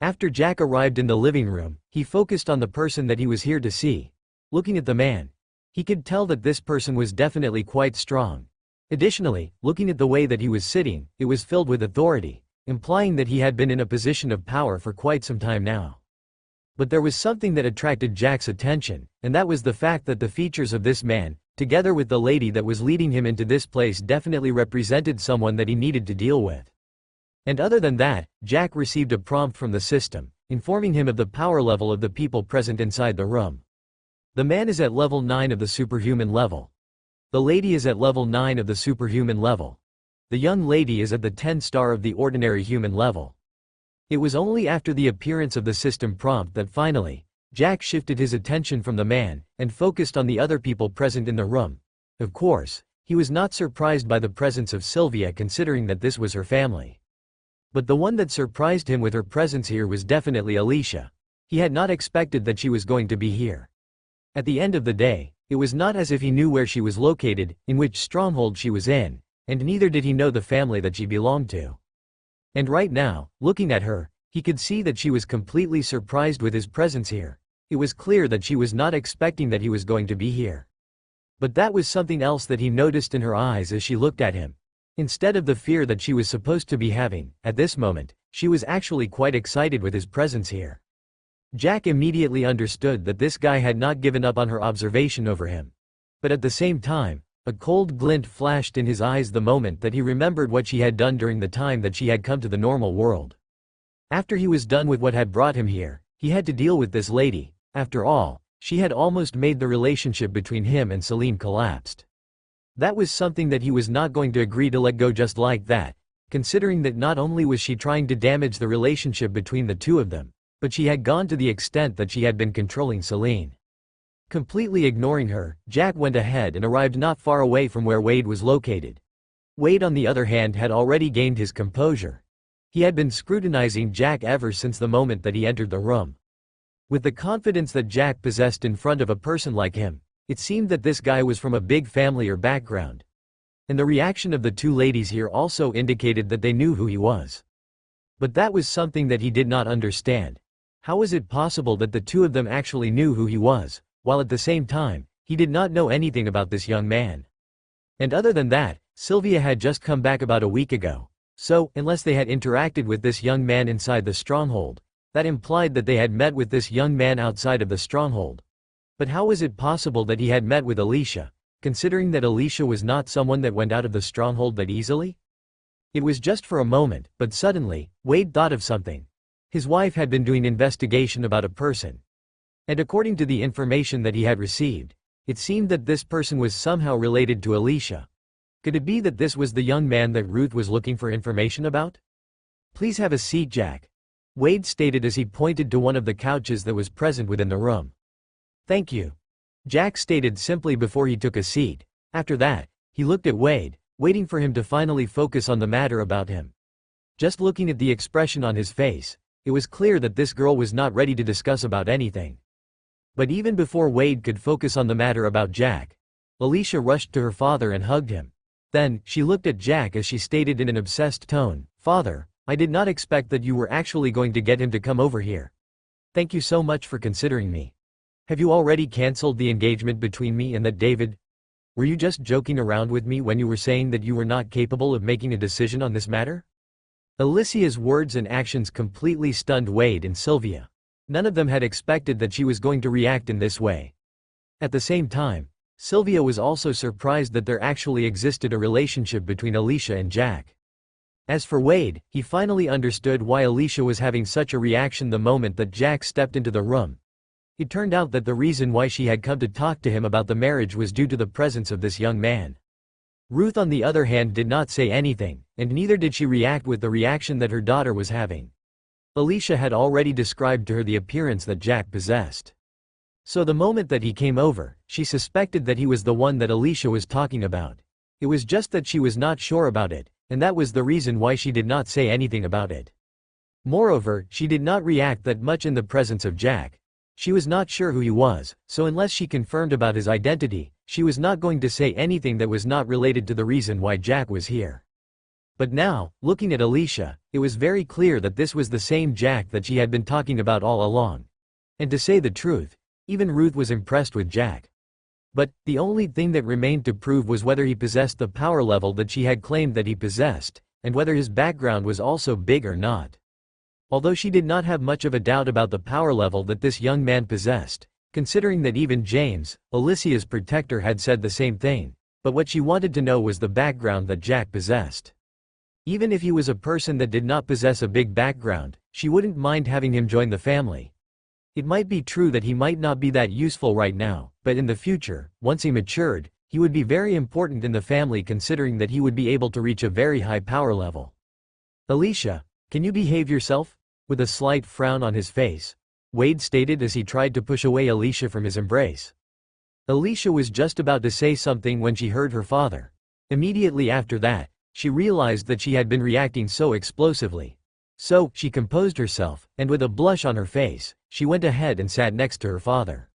After Jack arrived in the living room, he focused on the person that he was here to see. Looking at the man, he could tell that this person was definitely quite strong. Additionally, looking at the way that he was sitting, it was filled with authority, implying that he had been in a position of power for quite some time now. But there was something that attracted Jack's attention, and that was the fact that the features of this man, together with the lady that was leading him into this place, definitely represented someone that he needed to deal with. And other than that, Jack received a prompt from the system, informing him of the power level of the people present inside the room. The man is at level 9 of the superhuman level. The lady is at level 9 of the superhuman level. The young lady is at the 10 star of the ordinary human level. It was only after the appearance of the system prompt that finally, Jack shifted his attention from the man, and focused on the other people present in the room. Of course, he was not surprised by the presence of Sylvia, considering that this was her family. But the one that surprised him with her presence here was definitely Alicia. He had not expected that she was going to be here. At the end of the day, it was not as if he knew where she was located, in which stronghold she was in, and neither did he know the family that she belonged to. And right now, looking at her, he could see that she was completely surprised with his presence here. It was clear that she was not expecting that he was going to be here. But that was something else that he noticed in her eyes as she looked at him. Instead of the fear that she was supposed to be having, at this moment, she was actually quite excited with his presence here. Jack immediately understood that this guy had not given up on her observation over him. But at the same time, a cold glint flashed in his eyes the moment that he remembered what she had done during the time that she had come to the normal world. After he was done with what had brought him here, he had to deal with this lady. After all, she had almost made the relationship between him and Celine collapsed. That was something that he was not going to agree to let go just like that, considering that not only was she trying to damage the relationship between the two of them, but she had gone to the extent that she had been controlling Celine. Completely ignoring her, Jack went ahead and arrived not far away from where Wade was located. Wade, on the other hand, had already gained his composure. He had been scrutinizing Jack ever since the moment that he entered the room. With the confidence that Jack possessed in front of a person like him, it seemed that this guy was from a big family or background. And the reaction of the two ladies here also indicated that they knew who he was. But that was something that he did not understand. How was it possible that the two of them actually knew who he was, while at the same time, he did not know anything about this young man? And other than that, Sylvia had just come back about a week ago. So, unless they had interacted with this young man inside the stronghold, that implied that they had met with this young man outside of the stronghold. But how was it possible that he had met with Alicia, considering that Alicia was not someone that went out of the stronghold that easily? It was just for a moment, but suddenly, Wade thought of something. His wife had been doing investigation about a person. And according to the information that he had received, it seemed that this person was somehow related to Alicia. Could it be that this was the young man that Ruth was looking for information about? "Please have a seat, Jack," Wade stated as he pointed to one of the couches that was present within the room. "Thank you," Jack stated simply before he took a seat. After that, he looked at Wade, waiting for him to finally focus on the matter about him. Just looking at the expression on his face, it was clear that this girl was not ready to discuss about anything. But even before Wade could focus on the matter about Jack, Alicia rushed to her father and hugged him. Then, she looked at Jack as she stated in an obsessed tone, "Father, I did not expect that you were actually going to get him to come over here. Thank you so much for considering me. Have you already cancelled the engagement between me and that David? Were you just joking around with me when you were saying that you were not capable of making a decision on this matter?" Alicia's words and actions completely stunned Wade and Sylvia. None of them had expected that she was going to react in this way. At the same time, Sylvia was also surprised that there actually existed a relationship between Alicia and Jack. As for Wade, he finally understood why Alicia was having such a reaction the moment that Jack stepped into the room. It turned out that the reason why she had come to talk to him about the marriage was due to the presence of this young man. Ruth, on the other hand, did not say anything, and neither did she react with the reaction that her daughter was having. Alicia had already described to her the appearance that Jack possessed. So the moment that he came over, she suspected that he was the one that Alicia was talking about. It was just that she was not sure about it, and that was the reason why she did not say anything about it. Moreover, she did not react that much in the presence of Jack. She was not sure who he was, so unless she confirmed about his identity, she was not going to say anything that was not related to the reason why Jack was here. But now, looking at Alicia, it was very clear that this was the same Jack that she had been talking about all along. And to say the truth, even Ruth was impressed with Jack. But, the only thing that remained to prove was whether he possessed the power level that she had claimed that he possessed, and whether his background was also big or not. Although she did not have much of a doubt about the power level that this young man possessed, considering that even James, Alicia's protector, had said the same thing, but what she wanted to know was the background that Jack possessed. Even if he was a person that did not possess a big background, she wouldn't mind having him join the family. It might be true that he might not be that useful right now, but in the future, once he matured, he would be very important in the family considering that he would be able to reach a very high power level. Alicia, can you behave yourself? With a slight frown on his face, Wade stated as he tried to push away Alicia from his embrace. Alicia was just about to say something when she heard her father. Immediately after that, she realized that she had been reacting so explosively. So, she composed herself, and with a blush on her face, she went ahead and sat next to her father.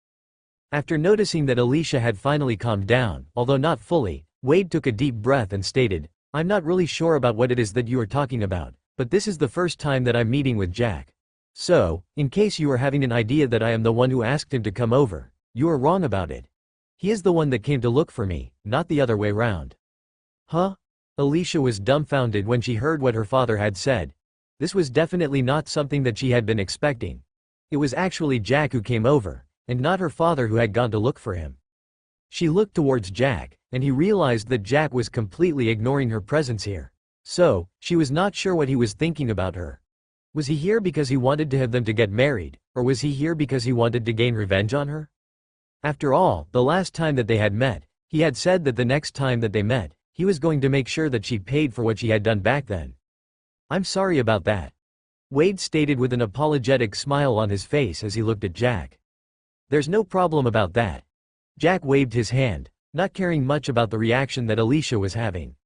After noticing that Alicia had finally calmed down, although not fully, Wade took a deep breath and stated, "I'm not really sure about what it is that you are talking about, but this is the first time that I'm meeting with Jack. So, in case you are having an idea that I am the one who asked him to come over, you are wrong about it. He is the one that came to look for me, not the other way round." Huh? Alicia was dumbfounded when she heard what her father had said. This was definitely not something that she had been expecting. It was actually Jack who came over, and not her father who had gone to look for him. She looked towards Jack, and he realized that Jack was completely ignoring her presence here. So, she was not sure what he was thinking about her. Was he here because he wanted to have them to get married, or was he here because he wanted to gain revenge on her? After all, the last time that they had met, he had said that the next time that they met, he was going to make sure that she paid for what she had done back then. "I'm sorry about that," Wade stated with an apologetic smile on his face as he looked at Jack. "There's no problem about that." Jack waved his hand, not caring much about the reaction that Alicia was having.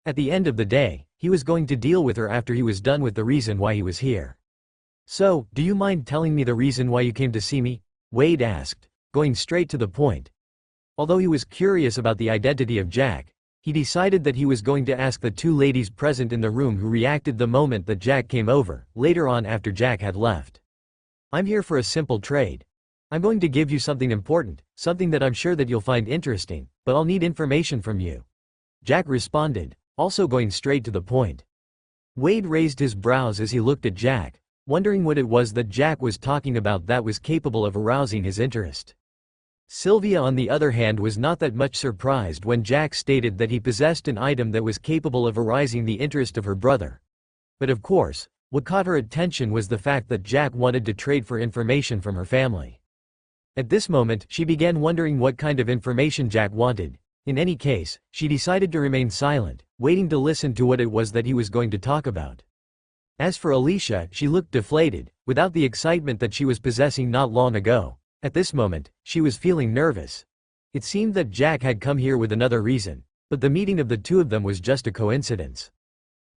At the end of the day, he was going to deal with her after he was done with the reason why he was here. "So, do you mind telling me the reason why you came to see me?" Wade asked, going straight to the point. Although he was curious about the identity of Jack, he decided that he was going to ask the two ladies present in the room who reacted the moment that Jack came over, later on after Jack had left. "I'm here for a simple trade. I'm going to give you something important, something that I'm sure that you'll find interesting, but I'll need information from you," Jack responded, also going straight to the point. Wade raised his brows as he looked at Jack, wondering what it was that Jack was talking about that was capable of arousing his interest. Sylvia, on the other hand, was not that much surprised when Jack stated that he possessed an item that was capable of arousing the interest of her brother. But of course, what caught her attention was the fact that Jack wanted to trade for information from her family. At this moment, she began wondering what kind of information Jack wanted. In any case, she decided to remain silent, waiting to listen to what it was that he was going to talk about. As for Alicia, she looked deflated, without the excitement that she was possessing not long ago. At this moment, she was feeling nervous. It seemed that Jack had come here with another reason, but the meeting of the two of them was just a coincidence.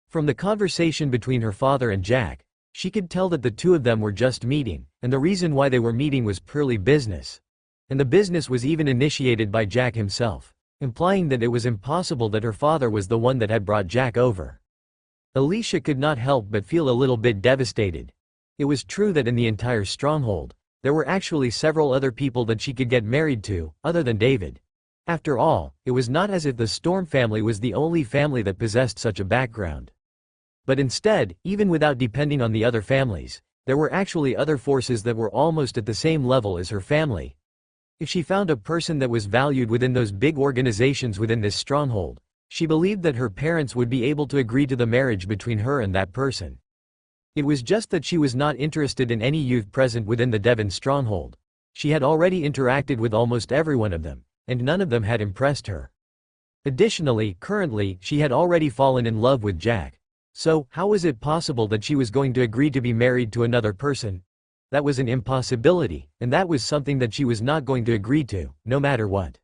From the conversation between her father and Jack, she could tell that the two of them were just meeting, and the reason why they were meeting was purely business. And the business was even initiated by Jack himself, implying that it was impossible that her father was the one that had brought Jack over. Alicia could not help but feel a little bit devastated. It was true that in the entire stronghold, there were actually several other people that she could get married to, other than David. After all, it was not as if the Storm family was the only family that possessed such a background. But instead, even without depending on the other families, there were actually other forces that were almost at the same level as her family. If she found a person that was valued within those big organizations within this stronghold, she believed that her parents would be able to agree to the marriage between her and that person. It was just that she was not interested in any youth present within the Devon stronghold. She had already interacted with almost every one of them, and none of them had impressed her. Additionally, currently, she had already fallen in love with Jack. So, how was it possible that she was going to agree to be married to another person? That was an impossibility, and that was something that she was not going to agree to, no matter what.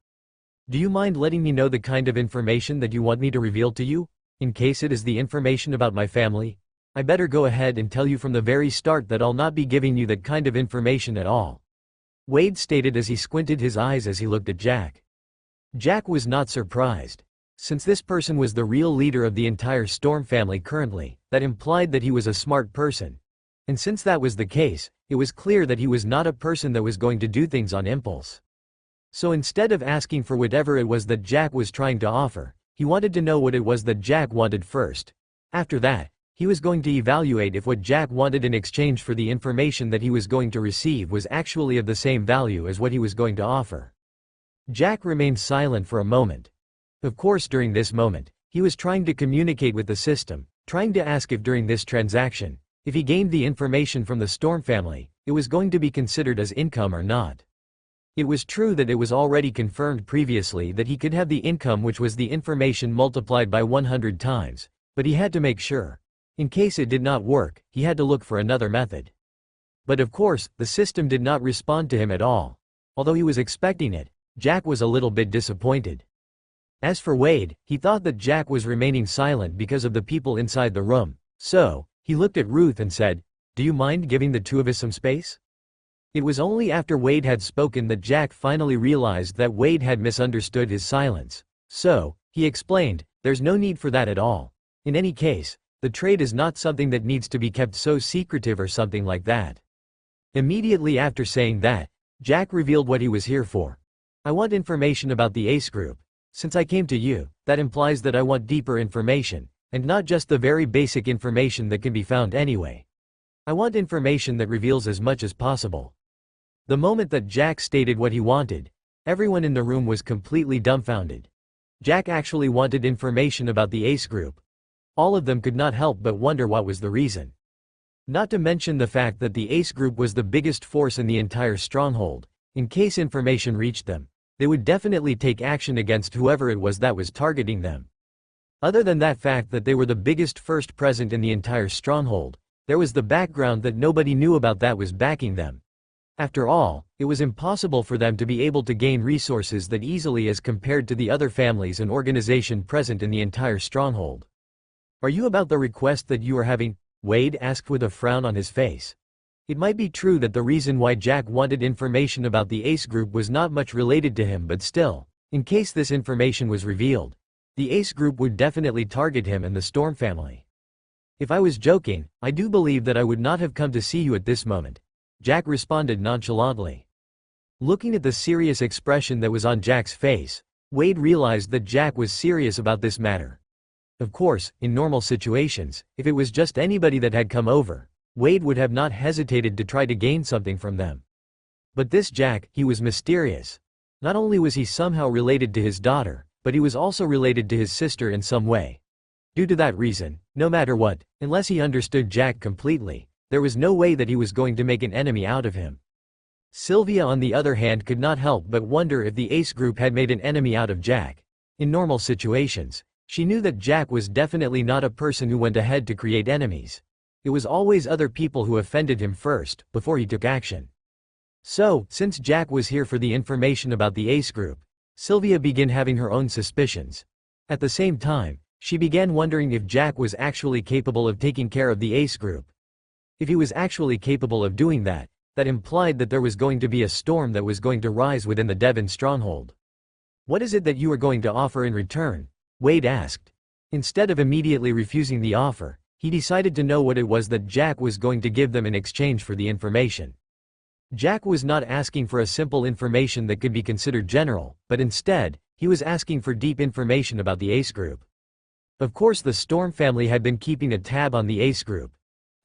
"Do you mind letting me know the kind of information that you want me to reveal to you? In case it is the information about my family, I better go ahead and tell you from the very start that I'll not be giving you that kind of information at all," Wade stated as he squinted his eyes as he looked at Jack. Jack was not surprised. Since this person was the real leader of the entire Storm family currently, that implied that he was a smart person. And since that was the case, it was clear that he was not a person that was going to do things on impulse. So instead of asking for whatever it was that Jack was trying to offer, he wanted to know what it was that Jack wanted first. After that, he was going to evaluate if what Jack wanted in exchange for the information that he was going to receive was actually of the same value as what he was going to offer. Jack remained silent for a moment. Of course, during this moment, he was trying to communicate with the system, trying to ask if during this transaction, if he gained the information from the Storm family, it was going to be considered as income or not. It was true that it was already confirmed previously that he could have the income, which was the information multiplied by 100 times, but he had to make sure. In case it did not work, he had to look for another method. But of course, the system did not respond to him at all. Although he was expecting it, Jack was a little bit disappointed. As for Wade, he thought that Jack was remaining silent because of the people inside the room, so he looked at Ruth and said, "Do you mind giving the two of us some space?" It was only after Wade had spoken that Jack finally realized that Wade had misunderstood his silence. So, he explained, "There's no need for that at all. In any case, the trade is not something that needs to be kept so secretive or something like that." Immediately after saying that, Jack revealed what he was here for. "I want information about the Ace Group. Since I came to you, that implies that I want deeper information, and not just the very basic information that can be found anyway. I want information that reveals as much as possible." The moment that Jack stated what he wanted, everyone in the room was completely dumbfounded. Jack actually wanted information about the Ace Group. All of them could not help but wonder what was the reason. Not to mention the fact that the Ace Group was the biggest force in the entire stronghold. In case information reached them, they would definitely take action against whoever it was that was targeting them. Other than that fact that they were the biggest first present in the entire stronghold, there was the background that nobody knew about that was backing them. After all, it was impossible for them to be able to gain resources that easily as compared to the other families and organization present in the entire stronghold. "Are you about the request that you are having?" Wade asked with a frown on his face. It might be true that the reason why Jack wanted information about the Ace Group was not much related to him, but still, in case this information was revealed, the Ace Group would definitely target him and the Storm family. "If I was joking, I do believe that I would not have come to see you at this moment," Jack responded nonchalantly. Looking at the serious expression that was on Jack's face, Wade realized that Jack was serious about this matter. Of course, in normal situations, if it was just anybody that had come over, Wade would have not hesitated to try to gain something from them. But this Jack, he was mysterious. Not only was he somehow related to his daughter, but he was also related to his sister in some way. Due to that reason, no matter what, unless he understood Jack completely, there was no way that he was going to make an enemy out of him. Sylvia, on the other hand, could not help but wonder if the Ace Group had made an enemy out of Jack. In normal situations, she knew that Jack was definitely not a person who went ahead to create enemies. It was always other people who offended him first, before he took action. So, since Jack was here for the information about the Ace Group, Sylvia began having her own suspicions. At the same time, she began wondering if Jack was actually capable of taking care of the Ace Group. If he was actually capable of doing that, that implied that there was going to be a storm that was going to rise within the Devon stronghold. "What is it that you are going to offer in return?" Wade asked. Instead of immediately refusing the offer, he decided to know what it was that Jack was going to give them in exchange for the information. Jack was not asking for a simple information that could be considered general, but instead, he was asking for deep information about the Ace Group. Of course, the Storm family had been keeping a tab on the Ace Group.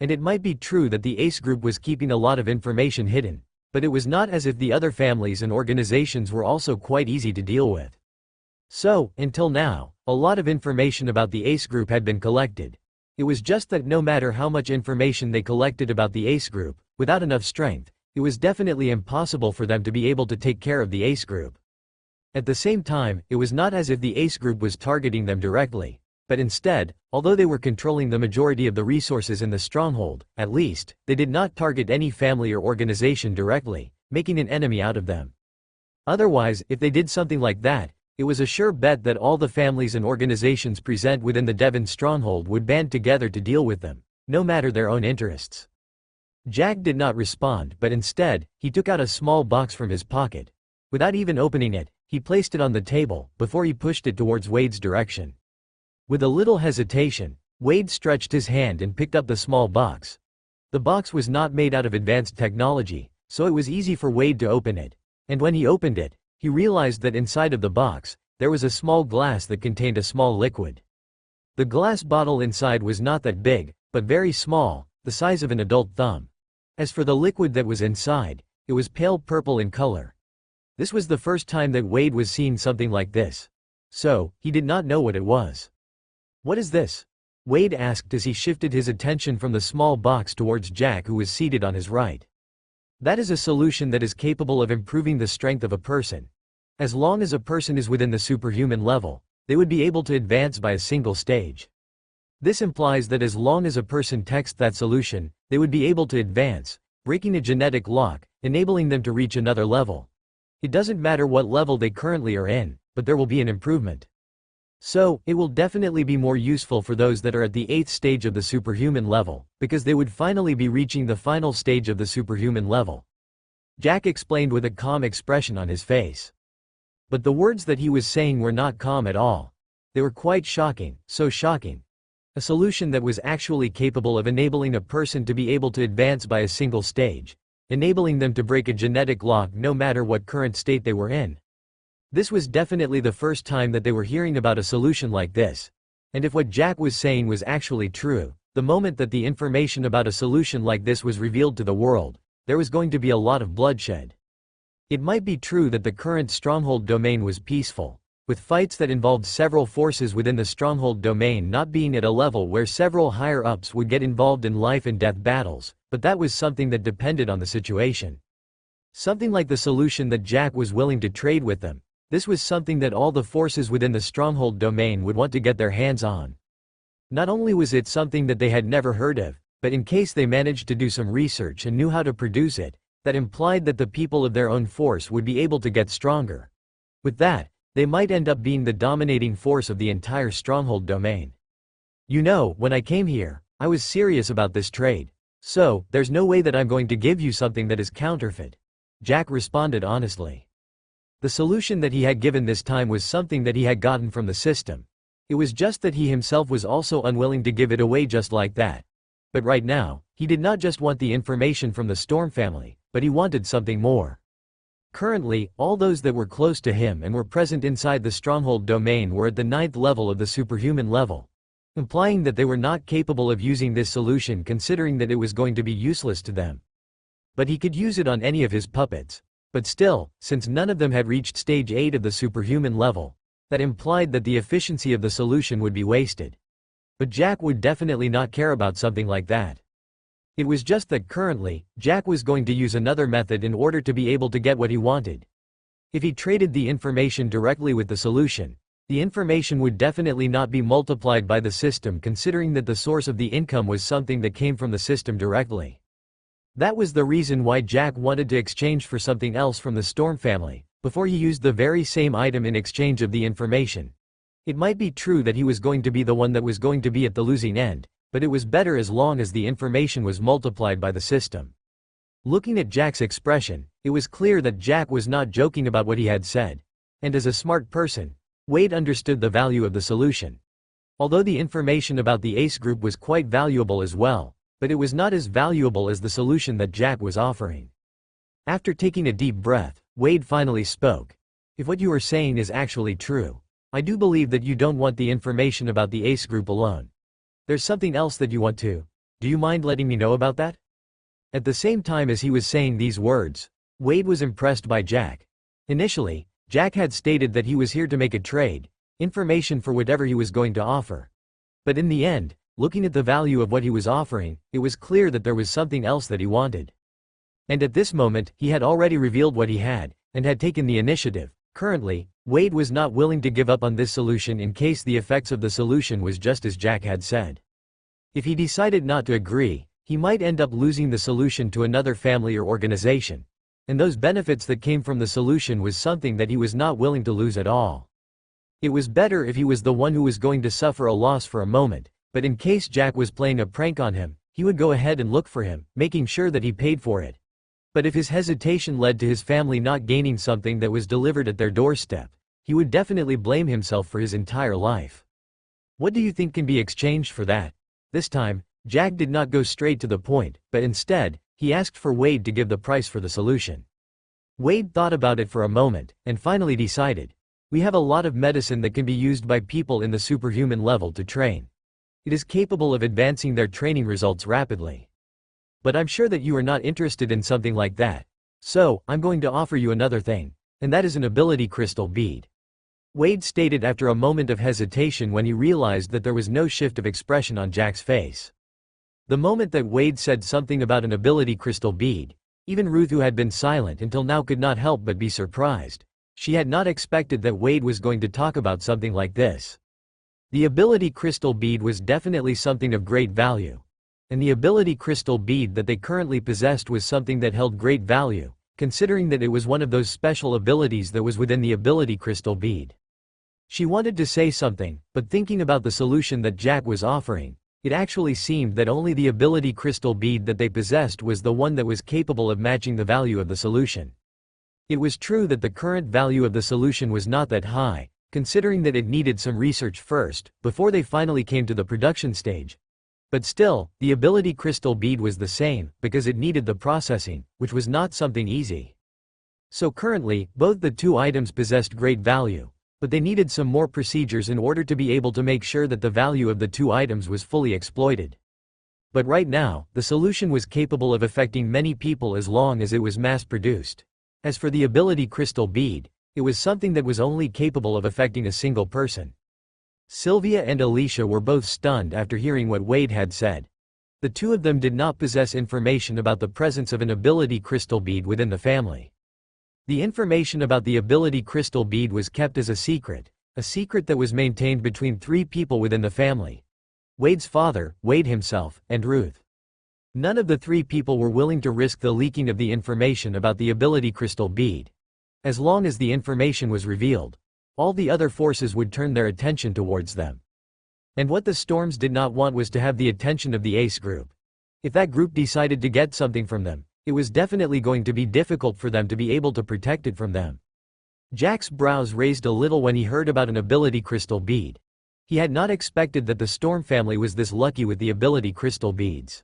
And it might be true that the Ace Group was keeping a lot of information hidden, but it was not as if the other families and organizations were also quite easy to deal with. So, until now, a lot of information about the Ace Group had been collected. It was just that no matter how much information they collected about the Ace Group, without enough strength, it was definitely impossible for them to be able to take care of the Ace Group. At the same time, it was not as if the Ace Group was targeting them directly. But instead, although they were controlling the majority of the resources in the stronghold, at least, they did not target any family or organization directly, making an enemy out of them. Otherwise, if they did something like that, it was a sure bet that all the families and organizations present within the Devon stronghold would band together to deal with them, no matter their own interests. Jack did not respond, but instead, he took out a small box from his pocket. Without even opening it, He placed it on the table, before he pushed it towards Wade's direction. With a little hesitation, Wade stretched his hand and picked up the small box. The box was not made out of advanced technology, so it was easy for Wade to open it. And when he opened it, he realized that inside of the box, there was a small glass that contained a small liquid. The glass bottle inside was not that big, but very small, the size of an adult thumb. As for the liquid that was inside, it was pale purple in color. This was the first time that Wade was seeing something like this. So, he did not know what it was. "What is this?" Wade asked as he shifted his attention from the small box towards Jack, who was seated on his right. "That is a solution that is capable of improving the strength of a person. As long as a person is within the superhuman level, they would be able to advance by a single stage. This implies that as long as a person texts that solution, they would be able to advance, breaking a genetic lock, enabling them to reach another level. It doesn't matter what level they currently are in, but there will be an improvement. So, it will definitely be more useful for those that are at the 8th stage of the superhuman level, because they would finally be reaching the final stage of the superhuman level." Jack explained with a calm expression on his face. But the words that he was saying were not calm at all. They were quite shocking, so shocking. A solution that was actually capable of enabling a person to be able to advance by a single stage, enabling them to break a genetic lock no matter what current state they were in. This was definitely the first time that they were hearing about a solution like this. And if what Jack was saying was actually true, the moment that the information about a solution like this was revealed to the world, there was going to be a lot of bloodshed. It might be true that the current stronghold domain was peaceful, with fights that involved several forces within the stronghold domain not being at a level where several higher-ups would get involved in life-and-death battles, but that was something that depended on the situation. Something like the solution that Jack was willing to trade with them. This was something that all the forces within the stronghold domain would want to get their hands on. Not only was it something that they had never heard of, but in case they managed to do some research and knew how to produce it, that implied that the people of their own force would be able to get stronger. With that, they might end up being the dominating force of the entire stronghold domain. "You know, when I came here, I was serious about this trade. So, there's no way that I'm going to give you something that is counterfeit," Jack responded honestly. The solution that he had given this time was something that he had gotten from the system. It was just that he himself was also unwilling to give it away just like that. But right now, he did not just want the information from the Storm family, but he wanted something more. Currently, all those that were close to him and were present inside the stronghold domain were at the 9th level of the superhuman level, implying that they were not capable of using this solution, considering that it was going to be useless to them. But he could use it on any of his puppets. But still, since none of them had reached stage 8 of the superhuman level, that implied that the efficiency of the solution would be wasted. But Jack would definitely not care about something like that. It was just that currently, Jack was going to use another method in order to be able to get what he wanted. If he traded the information directly with the solution, the information would definitely not be multiplied by the system, considering that the source of the income was something that came from the system directly. That was the reason why Jack wanted to exchange for something else from the Storm family, before he used the very same item in exchange of the information. It might be true that he was going to be the one that was going to be at the losing end, but it was better as long as the information was multiplied by the system. Looking at Jack's expression, it was clear that Jack was not joking about what he had said. And as a smart person, Wade understood the value of the solution. Although the information about the ACE group was quite valuable as well, but it was not as valuable as the solution that Jack was offering. After taking a deep breath, Wade finally spoke. "If what you are saying is actually true, I do believe that you don't want the information about the ACE group alone. There's something else that you want too. Do you mind letting me know about that?" At the same time as he was saying these words, Wade was impressed by Jack. Initially, Jack had stated that he was here to make a trade, information for whatever he was going to offer. But in the end, looking at the value of what he was offering, it was clear that there was something else that he wanted. And at this moment, he had already revealed what he had, and had taken the initiative. Currently, Wade was not willing to give up on this solution in case the effects of the solution was just as Jack had said. If he decided not to agree, he might end up losing the solution to another family or organization. And those benefits that came from the solution was something that he was not willing to lose at all. It was better if he was the one who was going to suffer a loss for a moment. But in case Jack was playing a prank on him, he would go ahead and look for him, making sure that he paid for it. But if his hesitation led to his family not gaining something that was delivered at their doorstep, he would definitely blame himself for his entire life. What do you think can be exchanged for that? This time, Jack did not go straight to the point, but instead, he asked for Wade to give the price for the solution. Wade thought about it for a moment, and finally decided, we have a lot of medicine that can be used by people in the superhuman level to train. It is capable of advancing their training results rapidly. But I'm sure that you are not interested in something like that. So, I'm going to offer you another thing, and that is an ability crystal bead. Wade stated after a moment of hesitation when he realized that there was no shift of expression on Jack's face. The moment that Wade said something about an ability crystal bead, even Ruth, who had been silent until now, could not help but be surprised. She had not expected that Wade was going to talk about something like this. The ability crystal bead was definitely something of great value. And the ability crystal bead that they currently possessed was something that held great value, considering that it was one of those special abilities that was within the ability crystal bead. She wanted to say something, but thinking about the solution that Jack was offering, it actually seemed that only the ability crystal bead that they possessed was the one that was capable of matching the value of the solution. It was true that the current value of the solution was not that high, considering that it needed some research first, before they finally came to the production stage. But still, the ability crystal bead was the same, because it needed the processing, which was not something easy. So currently, both the two items possessed great value, but they needed some more procedures in order to be able to make sure that the value of the two items was fully exploited. But right now, the solution was capable of affecting many people as long as it was mass-produced. As for the ability crystal bead, it was something that was only capable of affecting a single person. Sylvia and Alicia were both stunned after hearing what Wade had said. The two of them did not possess information about the presence of an ability crystal bead within the family. The information about the ability crystal bead was kept as a secret that was maintained between 3 people within the family: Wade's father, Wade himself, and Ruth. None of the 3 people were willing to risk the leaking of the information about the ability crystal bead. As long as the information was revealed, all the other forces would turn their attention towards them. And what the Storms did not want was to have the attention of the Ace group. If that group decided to get something from them, it was definitely going to be difficult for them to be able to protect it from them. Jack's brows raised a little when he heard about an ability crystal bead. He had not expected that the Storm family was this lucky with the ability crystal beads.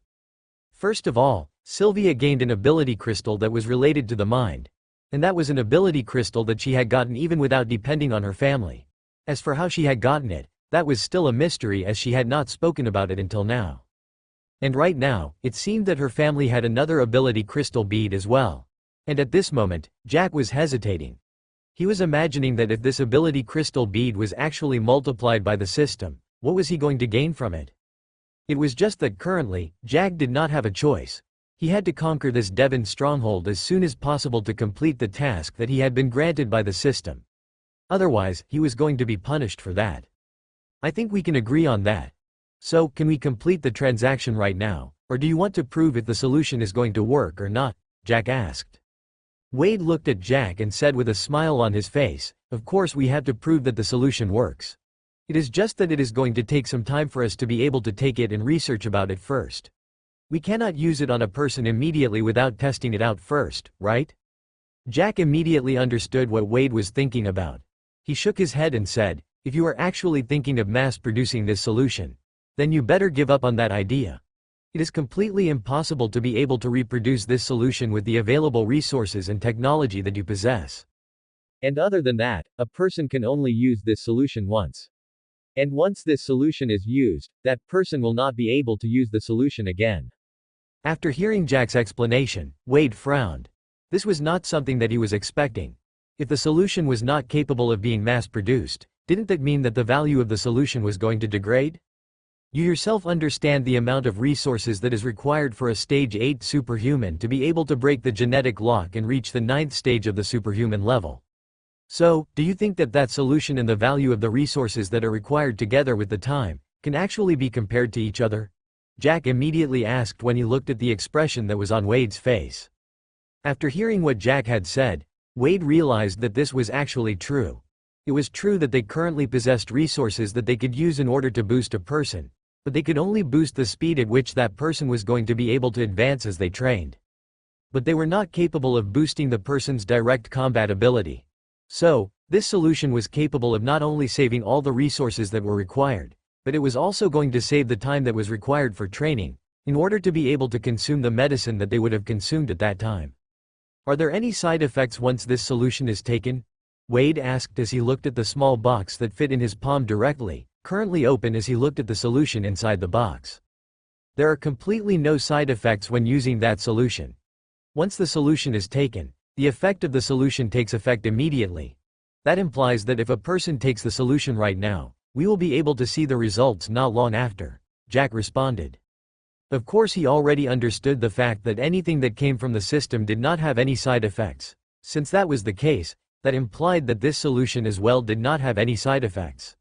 First of all, Sylvia gained an ability crystal that was related to the mind. And that was an ability crystal that she had gotten even without depending on her family. As for how she had gotten it, that was still a mystery, as she had not spoken about it until now. And right now, it seemed that her family had another ability crystal bead as well. And at this moment, Jack was hesitating. He was imagining that if this ability crystal bead was actually multiplied by the system, what was he going to gain from it? It was just that currently, Jack did not have a choice. He had to conquer this Devon stronghold as soon as possible to complete the task that he had been granted by the system. Otherwise, he was going to be punished for that. I think we can agree on that. So, can we complete the transaction right now, or do you want to prove if the solution is going to work or not? Jack asked. Wade looked at Jack and said with a smile on his face, of course we have to prove that the solution works. It is just that it is going to take some time for us to be able to take it and research about it first. We cannot use it on a person immediately without testing it out first, right? Jack immediately understood what Wade was thinking about. He shook his head and said, if you are actually thinking of mass-producing this solution, then you better give up on that idea. It is completely impossible to be able to reproduce this solution with the available resources and technology that you possess. And other than that, a person can only use this solution once. And once this solution is used, that person will not be able to use the solution again. After hearing Jack's explanation, Wade frowned. This was not something that he was expecting. If the solution was not capable of being mass-produced, didn't that mean that the value of the solution was going to degrade? You yourself understand the amount of resources that is required for a stage 8 superhuman to be able to break the genetic lock and reach the 9th stage of the superhuman level. So, do you think that that solution and the value of the resources that are required together with the time, can actually be compared to each other? Jack immediately asked when he looked at the expression that was on Wade's face. After hearing what Jack had said, Wade realized that this was actually true. It was true that they currently possessed resources that they could use in order to boost a person, but they could only boost the speed at which that person was going to be able to advance as they trained. but they were not capable of boosting the person's direct combat ability. So, this solution was capable of not only saving all the resources that were required, but it was also going to save the time that was required for training, in order to be able to consume the medicine that they would have consumed at that time. Are there any side effects once this solution is taken? Wade asked as he looked at the small box that fit in his palm directly, currently open as he looked at the solution inside the box. There are completely no side effects when using that solution. Once the solution is taken, the effect of the solution takes effect immediately. That implies that if a person takes the solution right now, we will be able to see the results not long after, Jack responded. Of course, he already understood the fact that anything that came from the system did not have any side effects. Since that was the case, that implied that this solution as well did not have any side effects.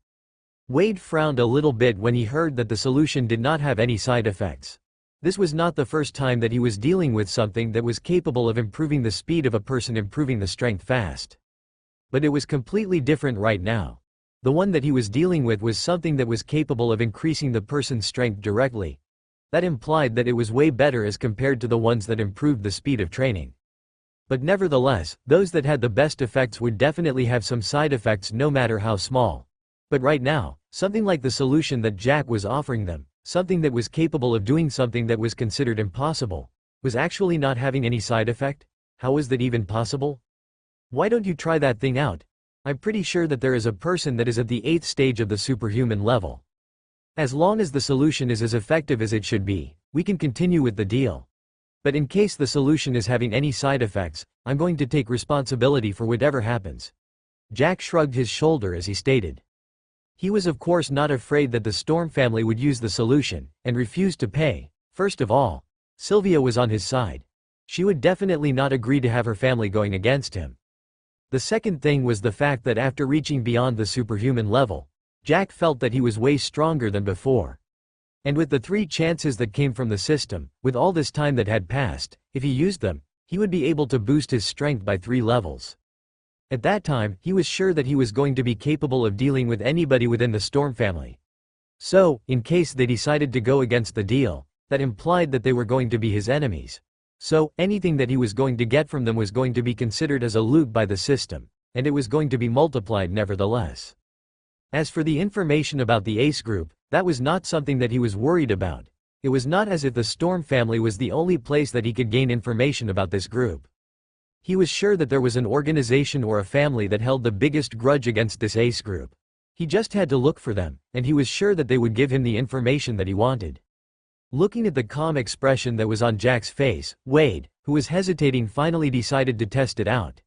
Wade frowned a little bit when he heard that the solution did not have any side effects. This was not the first time that he was dealing with something that was capable of improving the speed of a person, improving the strength fast. But it was completely different right now. The one that he was dealing with was something that was capable of increasing the person's strength directly. That implied that it was way better as compared to the ones that improved the speed of training. But nevertheless, those that had the best effects would definitely have some side effects no matter how small. But right now, something like the solution that Jack was offering them, something that was capable of doing something that was considered impossible, was actually not having any side effect? How was that even possible? Why don't you try that thing out? I'm pretty sure that there is a person that is at the 8th stage of the superhuman level. As long as the solution is as effective as it should be, we can continue with the deal. But in case the solution is having any side effects, I'm going to take responsibility for whatever happens. Jack shrugged his shoulder as he stated. He was of course not afraid that the Storm family would use the solution, and refused to pay. First of all, Sylvia was on his side. She would definitely not agree to have her family going against him. The second thing was the fact that after reaching beyond the superhuman level, Jack felt that he was way stronger than before. And with the 3 chances that came from the system, with all this time that had passed, if he used them, he would be able to boost his strength by 3 levels. At that time, he was sure that he was going to be capable of dealing with anybody within the Storm family. So, in case they decided to go against the deal, that implied that they were going to be his enemies. So, anything that he was going to get from them was going to be considered as a loot by the system, and it was going to be multiplied nevertheless. As for the information about the Ace group, that was not something that he was worried about. It was not as if the Storm family was the only place that he could gain information about this group. He was sure that there was an organization or a family that held the biggest grudge against this Ace group. He just had to look for them, and he was sure that they would give him the information that he wanted. Looking at the calm expression that was on Jack's face, Wade, who was hesitating, finally decided to test it out.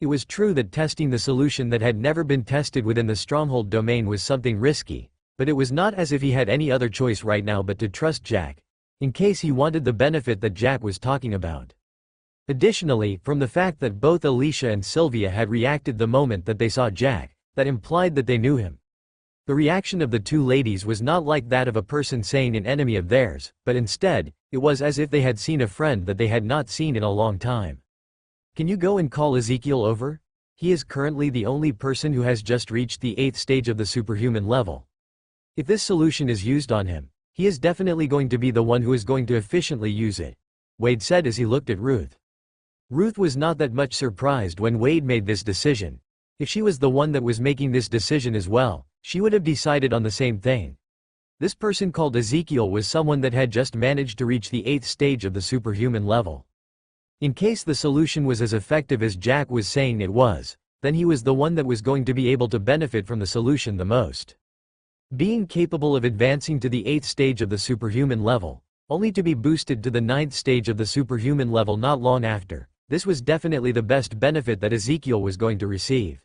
It was true that testing the solution that had never been tested within the stronghold domain was something risky, but it was not as if he had any other choice right now but to trust Jack, in case he wanted the benefit that Jack was talking about. Additionally, from the fact that both Alicia and Sylvia had reacted the moment that they saw Jack, that implied that they knew him. The reaction of the 2 ladies was not like that of a person saying an enemy of theirs, but instead, it was as if they had seen a friend that they had not seen in a long time. Can you go and call Ezekiel over? He is currently the only person who has just reached the 8th stage of the superhuman level. If this solution is used on him, he is definitely going to be the one who is going to efficiently use it, Wade said as he looked at Ruth. Ruth was not that much surprised when Wade made this decision. If she was the one that was making this decision as well, she would have decided on the same thing. This person called Ezekiel was someone that had just managed to reach the 8th stage of the superhuman level. In case the solution was as effective as Jack was saying it was, then he was the one that was going to be able to benefit from the solution the most. Being capable of advancing to the 8th stage of the superhuman level, only to be boosted to the 9th stage of the superhuman level not long after, this was definitely the best benefit that Ezekiel was going to receive.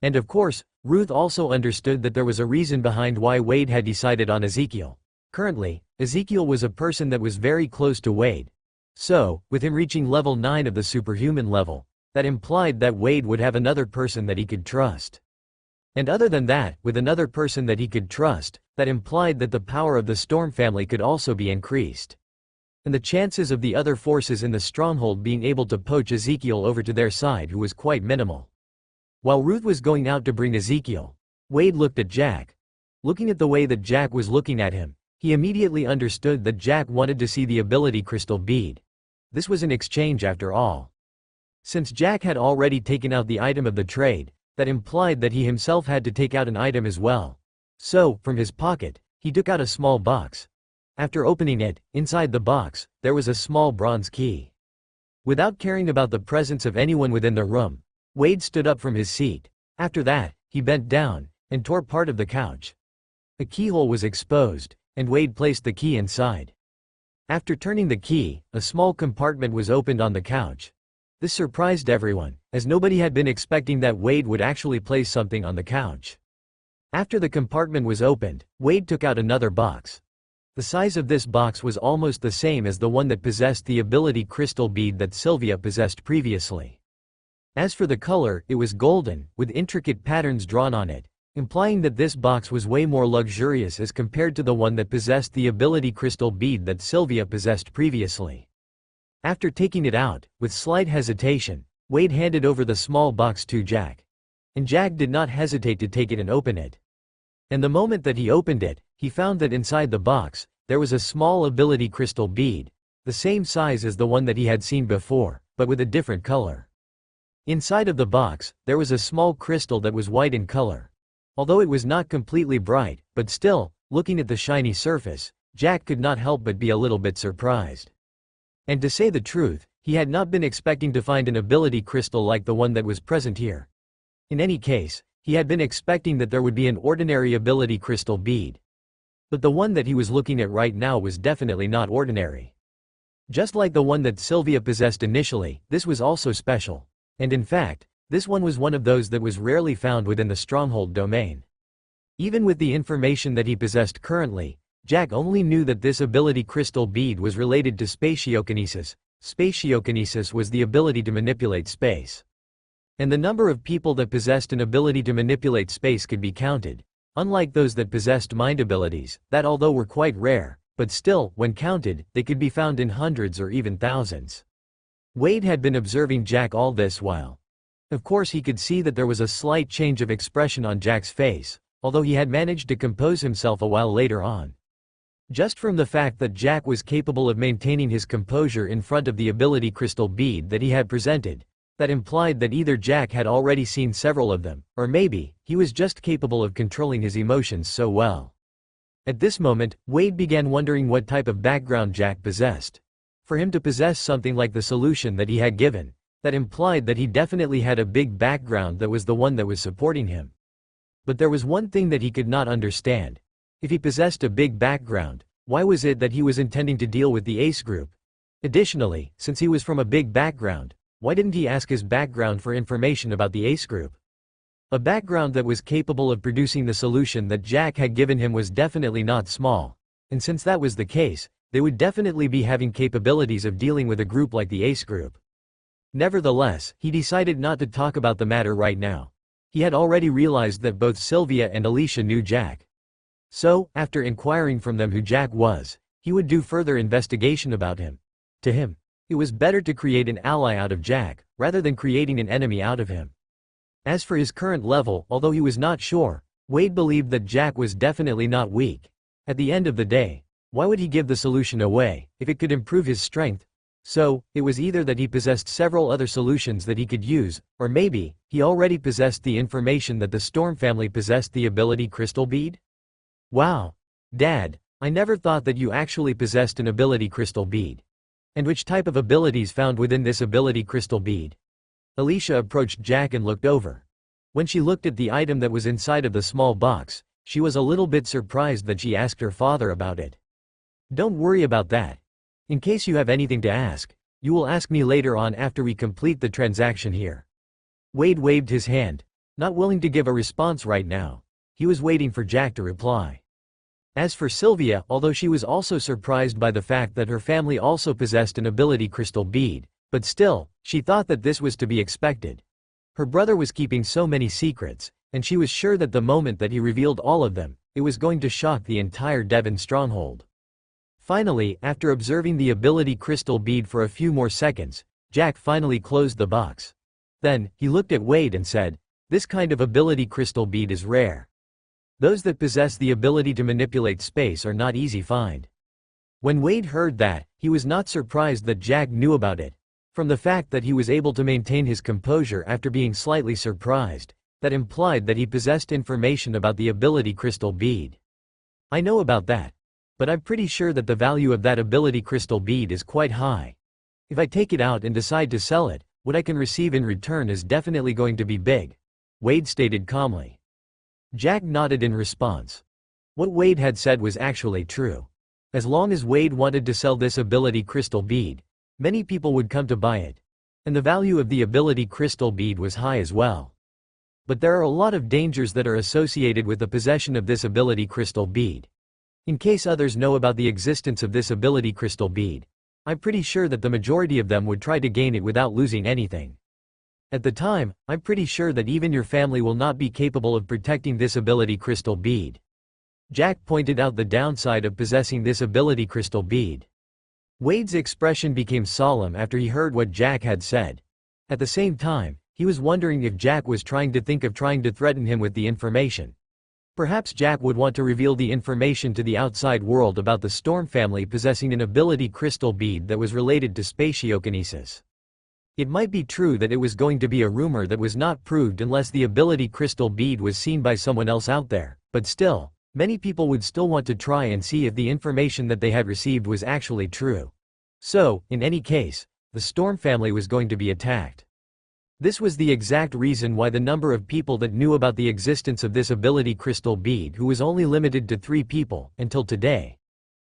And of course, Ruth also understood that there was a reason behind why Wade had decided on Ezekiel. Currently, Ezekiel was a person that was very close to Wade. So, with him reaching level 9 of the superhuman level, that implied that Wade would have another person that he could trust. And other than that, with another person that he could trust, that implied that the power of the Storm family could also be increased. And the chances of the other forces in the stronghold being able to poach Ezekiel over to their side was quite minimal. While Ruth was going out to bring Ezekiel, Wade looked at Jack. Looking at the way that Jack was looking at him, he immediately understood that Jack wanted to see the ability crystal bead. This was an exchange after all. Since Jack had already taken out the item of the trade, that implied that he himself had to take out an item as well. So, from his pocket, he took out a small box. After opening it, inside the box, there was a small bronze key. Without caring about the presence of anyone within the room, Wade stood up from his seat. After that, he bent down and tore part of the couch. The keyhole was exposed, and Wade placed the key inside. After turning the key, a small compartment was opened on the couch. This surprised everyone, as nobody had been expecting that Wade would actually place something on the couch. After the compartment was opened, Wade took out another box. The size of this box was almost the same as the one that possessed the ability crystal bead that Sylvia possessed previously. As for the color, it was golden, with intricate patterns drawn on it, implying that this box was way more luxurious as compared to the one that possessed the ability crystal bead that Sylvia possessed previously. After taking it out, with slight hesitation, Wade handed over the small box to Jack. And Jack did not hesitate to take it and open it. And the moment that he opened it, he found that inside the box, there was a small ability crystal bead, the same size as the one that he had seen before, but with a different color. Inside of the box, there was a small crystal that was white in color. Although it was not completely bright, but still, looking at the shiny surface, Jack could not help but be a little bit surprised. And to say the truth, he had not been expecting to find an ability crystal like the one that was present here. In any case, he had been expecting that there would be an ordinary ability crystal bead. But the one that he was looking at right now was definitely not ordinary. Just like the one that Sylvia possessed initially, this was also special. And in fact, this one was one of those that was rarely found within the stronghold domain. Even with the information that he possessed currently, Jack only knew that this ability crystal bead was related to spatiokinesis. Spatiokinesis was the ability to manipulate space. And the number of people that possessed an ability to manipulate space could be counted, unlike those that possessed mind abilities, that although were quite rare, but still, when counted, they could be found in hundreds or even thousands. Wade had been observing Jack all this while. Of course he could see that there was a slight change of expression on Jack's face, although he had managed to compose himself a while later on. Just from the fact that Jack was capable of maintaining his composure in front of the ability crystal bead that he had presented, that implied that either Jack had already seen several of them, or maybe, he was just capable of controlling his emotions so well. At this moment, Wade began wondering what type of background Jack possessed. For him to possess something like the solution that he had given, that implied that he definitely had a big background that was the one that was supporting him. But there was one thing that he could not understand. If he possessed a big background, why was it that he was intending to deal with the Ace group? Additionally, since he was from a big background, why didn't he ask his background for information about the Ace group? A background that was capable of producing the solution that Jack had given him was definitely not small. And since that was the case, they would definitely be having capabilities of dealing with a group like the Ace group. Nevertheless, he decided not to talk about the matter right now. He had already realized that both Sylvia and Alicia knew Jack. So, after inquiring from them who Jack was, he would do further investigation about him. To him, it was better to create an ally out of Jack, rather than creating an enemy out of him. As for his current level, although he was not sure, Wade believed that Jack was definitely not weak. At the end of the day, why would he give the solution away, if it could improve his strength? So, it was either that he possessed several other solutions that he could use, or maybe, he already possessed the information that the Storm family possessed the ability crystal bead? Wow! Dad, I never thought that you actually possessed an ability crystal bead. And which type of abilities found within this ability crystal bead? Alicia approached Jack and looked over. When she looked at the item that was inside of the small box, she was a little bit surprised that she asked her father about it. Don't worry about that. In case you have anything to ask, you will ask me later on after we complete the transaction here. Wade waved his hand, not willing to give a response right now. He was waiting for Jack to reply. As for Sylvia, although she was also surprised by the fact that her family also possessed an ability crystal bead, but still, she thought that this was to be expected. Her brother was keeping so many secrets, and she was sure that the moment that he revealed all of them, it was going to shock the entire Devon stronghold. Finally, after observing the ability crystal bead for a few more seconds, Jack finally closed the box. Then, he looked at Wade and said, "This kind of ability crystal bead is rare. Those that possess the ability to manipulate space are not easy find. When Wade heard that, he was not surprised that Jack knew about it. From the fact that he was able to maintain his composure after being slightly surprised, that implied that he possessed information about the ability crystal bead. I know about that. But I'm pretty sure that the value of that ability crystal bead is quite high. If I take it out and decide to sell it, what I can receive in return is definitely going to be big, Wade stated calmly. Jack nodded in response. What Wade had said was actually true. As long as Wade wanted to sell this ability crystal bead, many people would come to buy it. And the value of the ability crystal bead was high as well. But there are a lot of dangers that are associated with the possession of this ability crystal bead. In case others know about the existence of this ability crystal bead, I'm pretty sure that the majority of them would try to gain it without losing anything. At the time, I'm pretty sure that even your family will not be capable of protecting this ability crystal bead. Jack pointed out the downside of possessing this ability crystal bead. Wade's expression became solemn after he heard what Jack had said. At the same time, he was wondering if Jack was trying to threaten him with the information. Perhaps Jack would want to reveal the information to the outside world about the Storm family possessing an ability crystal bead that was related to spatiokinesis. It might be true that it was going to be a rumor that was not proved unless the ability crystal bead was seen by someone else out there, but still, many people would still want to try and see if the information that they had received was actually true. So, in any case, the Storm family was going to be attacked. This was the exact reason why the number of people that knew about the existence of this ability crystal bead who was only limited to 3 people, until today.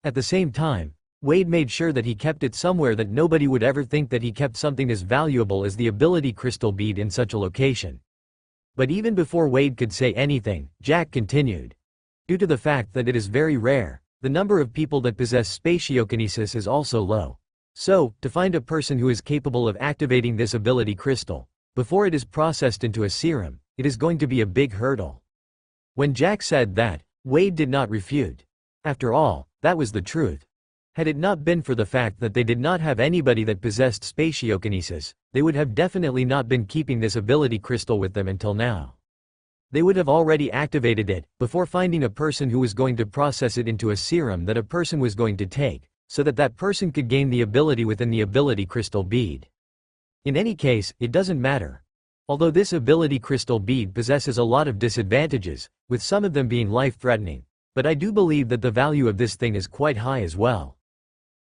At the same time, Wade made sure that he kept it somewhere that nobody would ever think that he kept something as valuable as the ability crystal bead in such a location. But even before Wade could say anything, Jack continued. Due to the fact that it is very rare, the number of people that possess spatiokinesis is also low. So, to find a person who is capable of activating this ability crystal, before it is processed into a serum, it is going to be a big hurdle. When Jack said that, Wade did not refute. After all, that was the truth. Had it not been for the fact that they did not have anybody that possessed spatiokinesis, they would have definitely not been keeping this ability crystal with them until now. They would have already activated it, before finding a person who was going to process it into a serum that a person was going to take, so that that person could gain the ability within the ability crystal bead. In any case, it doesn't matter. Although this ability crystal bead possesses a lot of disadvantages, with some of them being life-threatening, but I do believe that the value of this thing is quite high as well.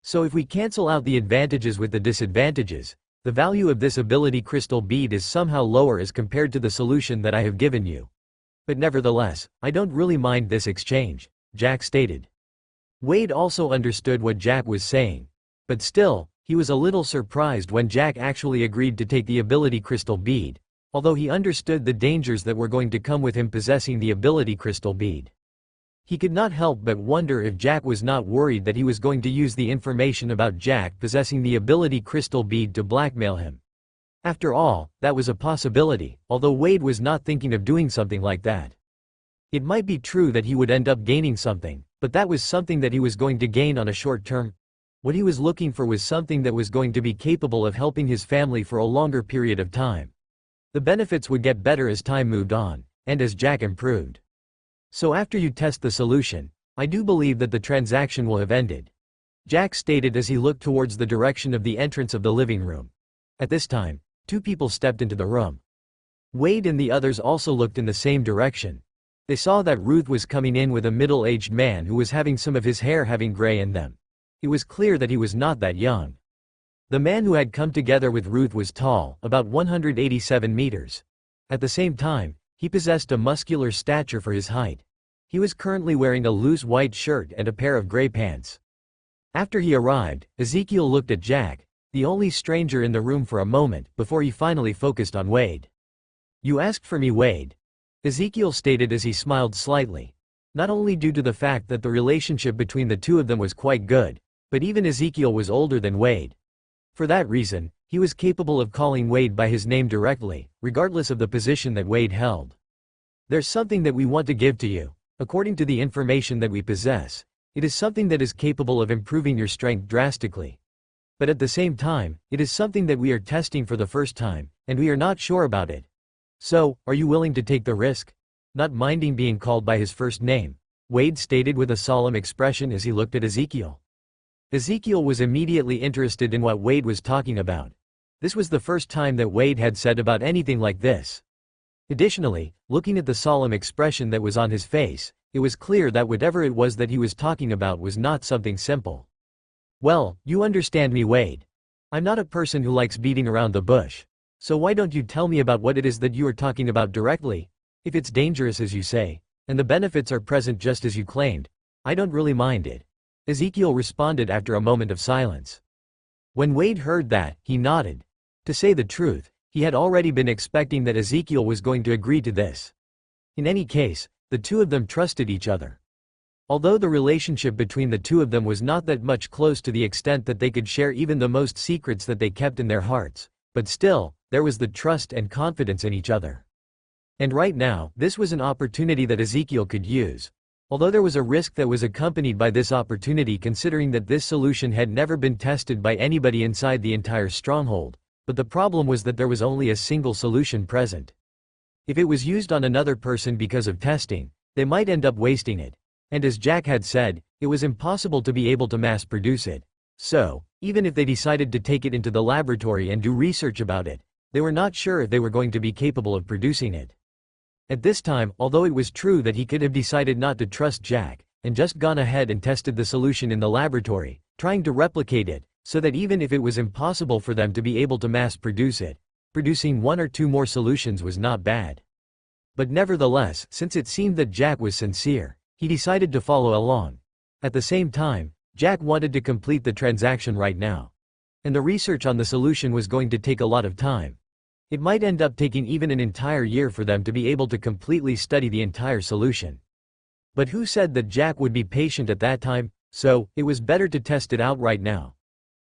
So if we cancel out the advantages with the disadvantages, the value of this ability crystal bead is somehow lower as compared to the solution that I have given you. But nevertheless, I don't really mind this exchange, Jack stated. Wade also understood what Jack was saying. But still, he was a little surprised when Jack actually agreed to take the ability crystal bead, although he understood the dangers that were going to come with him possessing the ability crystal bead. He could not help but wonder if Jack was not worried that he was going to use the information about Jack possessing the ability crystal bead to blackmail him. After all, that was a possibility, although Wade was not thinking of doing something like that. It might be true that he would end up gaining something, but that was something that he was going to gain on a short term. What he was looking for was something that was going to be capable of helping his family for a longer period of time. The benefits would get better as time moved on, and as Jack improved. So after you test the solution, I do believe that the transaction will have ended, Jack stated as he looked towards the direction of the entrance of the living room. At this time, 2 people stepped into the room. Wade and the others also looked in the same direction. They saw that Ruth was coming in with a middle-aged man who was having some of his hair having gray in them. It was clear that he was not that young. The man who had come together with Ruth was tall, about 187 meters. At the same time, he possessed a muscular stature for his height. He was currently wearing a loose white shirt and a pair of gray pants. After he arrived, Ezekiel looked at Jack, the only stranger in the room, for a moment, before he finally focused on Wade. "You asked for me, Wade," Ezekiel stated as he smiled slightly. Not only due to the fact that the relationship between the two of them was quite good, but even Ezekiel was older than Wade. For that reason, he was capable of calling Wade by his name directly, regardless of the position that Wade held. "There's something that we want to give to you. According to the information that we possess, it is something that is capable of improving your strength drastically. But at the same time, it is something that we are testing for the first time, and we are not sure about it. So, are you willing to take the risk?" Not minding being called by his first name, Wade stated with a solemn expression as he looked at Ezekiel. Ezekiel was immediately interested in what Wade was talking about. This was the first time that Wade had said about anything like this. Additionally, looking at the solemn expression that was on his face, it was clear that whatever it was that he was talking about was not something simple. Well, you understand me, Wade. I'm not a person who likes beating around the bush. So why don't you tell me about what it is that you are talking about directly? If it's dangerous as you say, and the benefits are present just as you claimed, I don't really mind it. Ezekiel responded after a moment of silence. When Wade heard that, he nodded. To say the truth, he had already been expecting that Ezekiel was going to agree to this. In any case, the two of them trusted each other. Although the relationship between the two of them was not that much close to the extent that they could share even the most secrets that they kept in their hearts, but still, there was the trust and confidence in each other. And right now, this was an opportunity that Ezekiel could use. Although there was a risk that was accompanied by this opportunity considering that this solution had never been tested by anybody inside the entire stronghold, but the problem was that there was only a single solution present. If it was used on another person because of testing, they might end up wasting it. And as Jack had said, it was impossible to be able to mass produce it. So, even if they decided to take it into the laboratory and do research about it, they were not sure if they were going to be capable of producing it. At this time, although it was true that he could have decided not to trust Jack, and just gone ahead and tested the solution in the laboratory, trying to replicate it, so that even if it was impossible for them to be able to mass produce it, producing one or two more solutions was not bad. But nevertheless, since it seemed that Jack was sincere, he decided to follow along. At the same time, Jack wanted to complete the transaction right now. And the research on the solution was going to take a lot of time. It might end up taking even an entire year for them to be able to completely study the entire solution. But who said that Jack would be patient at that time? So, it was better to test it out right now.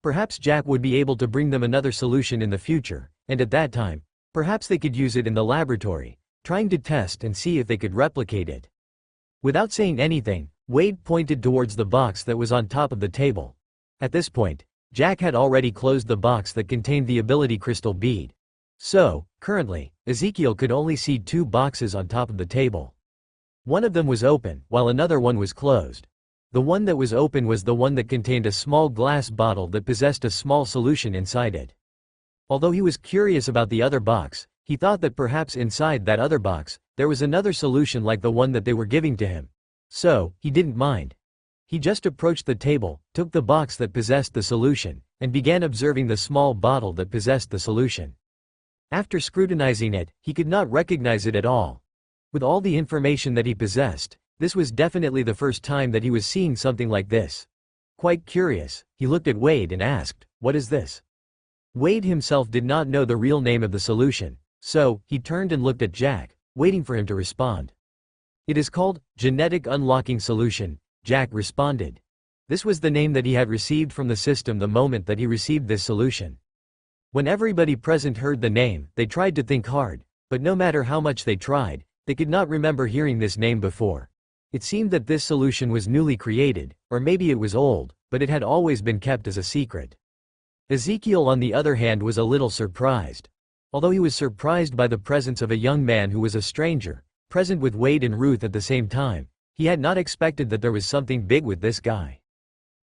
Perhaps Jack would be able to bring them another solution in the future, and at that time, perhaps they could use it in the laboratory, trying to test and see if they could replicate it. Without saying anything, Wade pointed towards the box that was on top of the table. At this point, Jack had already closed the box that contained the ability crystal bead. So, currently, Ezekiel could only see two boxes on top of the table. One of them was open, while another one was closed. The one that was open was the one that contained a small glass bottle that possessed a small solution inside it. Although he was curious about the other box, he thought that perhaps inside that other box, there was another solution like the one that they were giving to him. So, he didn't mind. He just approached the table, took the box that possessed the solution, and began observing the small bottle that possessed the solution. After scrutinizing it, he could not recognize it at all. With all the information that he possessed, this was definitely the first time that he was seeing something like this. Quite curious, he looked at Wade and asked, "What is this?" Wade himself did not know the real name of the solution, so he turned and looked at Jack, waiting for him to respond. "It is called Genetic Unlocking Solution," Jack responded. This was the name that he had received from the system the moment that he received this solution. When everybody present heard the name, they tried to think hard, but no matter how much they tried, they could not remember hearing this name before. It seemed that this solution was newly created, or maybe it was old, but it had always been kept as a secret. Ezekiel on the other hand was a little surprised. Although he was surprised by the presence of a young man who was a stranger, present with Wade and Ruth at the same time, he had not expected that there was something big with this guy.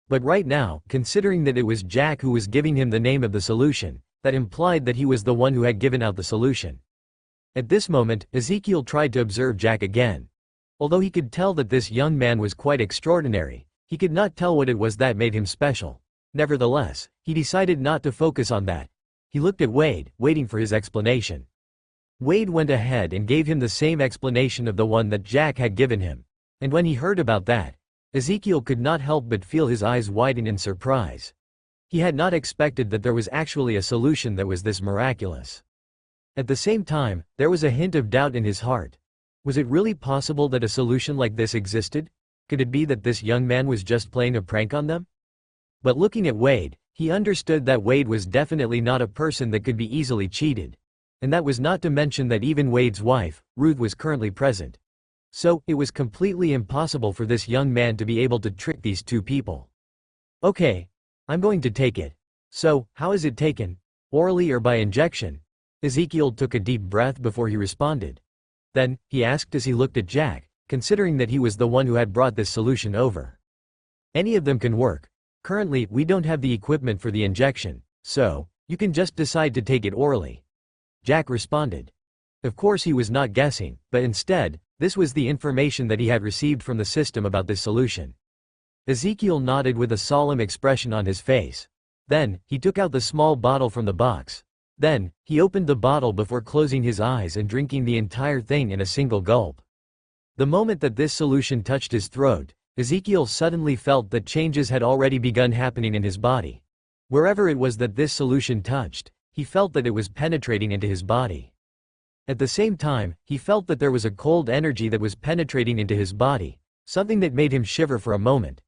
But right now, considering that it was Jack who was giving him the name of the solution, that implied that he was the one who had given out the solution. At this moment, Ezekiel tried to observe Jack again. Although he could tell that this young man was quite extraordinary, he could not tell what it was that made him special. Nevertheless, he decided not to focus on that. He looked at Wade, waiting for his explanation. Wade went ahead and gave him the same explanation of the one that Jack had given him. And when he heard about that, Ezekiel could not help but feel his eyes widen in surprise. He had not expected that there was actually a solution that was this miraculous. At the same time, there was a hint of doubt in his heart. Was it really possible that a solution like this existed? Could it be that this young man was just playing a prank on them? But looking at Wade, he understood that Wade was definitely not a person that could be easily cheated. And that was not to mention that even Wade's wife, Ruth, was currently present. So, it was completely impossible for this young man to be able to trick these two people. "Okay. I'm going to take it. So, how is it taken? Orally or by injection?" Ezekiel took a deep breath before he responded. Then, he asked as he looked at Jack, considering that he was the one who had brought this solution over. "Any of them can work. Currently, we don't have the equipment for the injection, so you can just decide to take it orally. Jack responded. Of course he was not guessing, but instead, this was the information that he had received from the system about this solution. Ezekiel nodded with a solemn expression on his face. Then, he took out the small bottle from the box. Then, he opened the bottle before closing his eyes and drinking the entire thing in a single gulp. The moment that this solution touched his throat, Ezekiel suddenly felt that changes had already begun happening in his body. Wherever it was that this solution touched, he felt that it was penetrating into his body. At the same time, he felt that there was a cold energy that was penetrating into his body, something that made him shiver for a moment.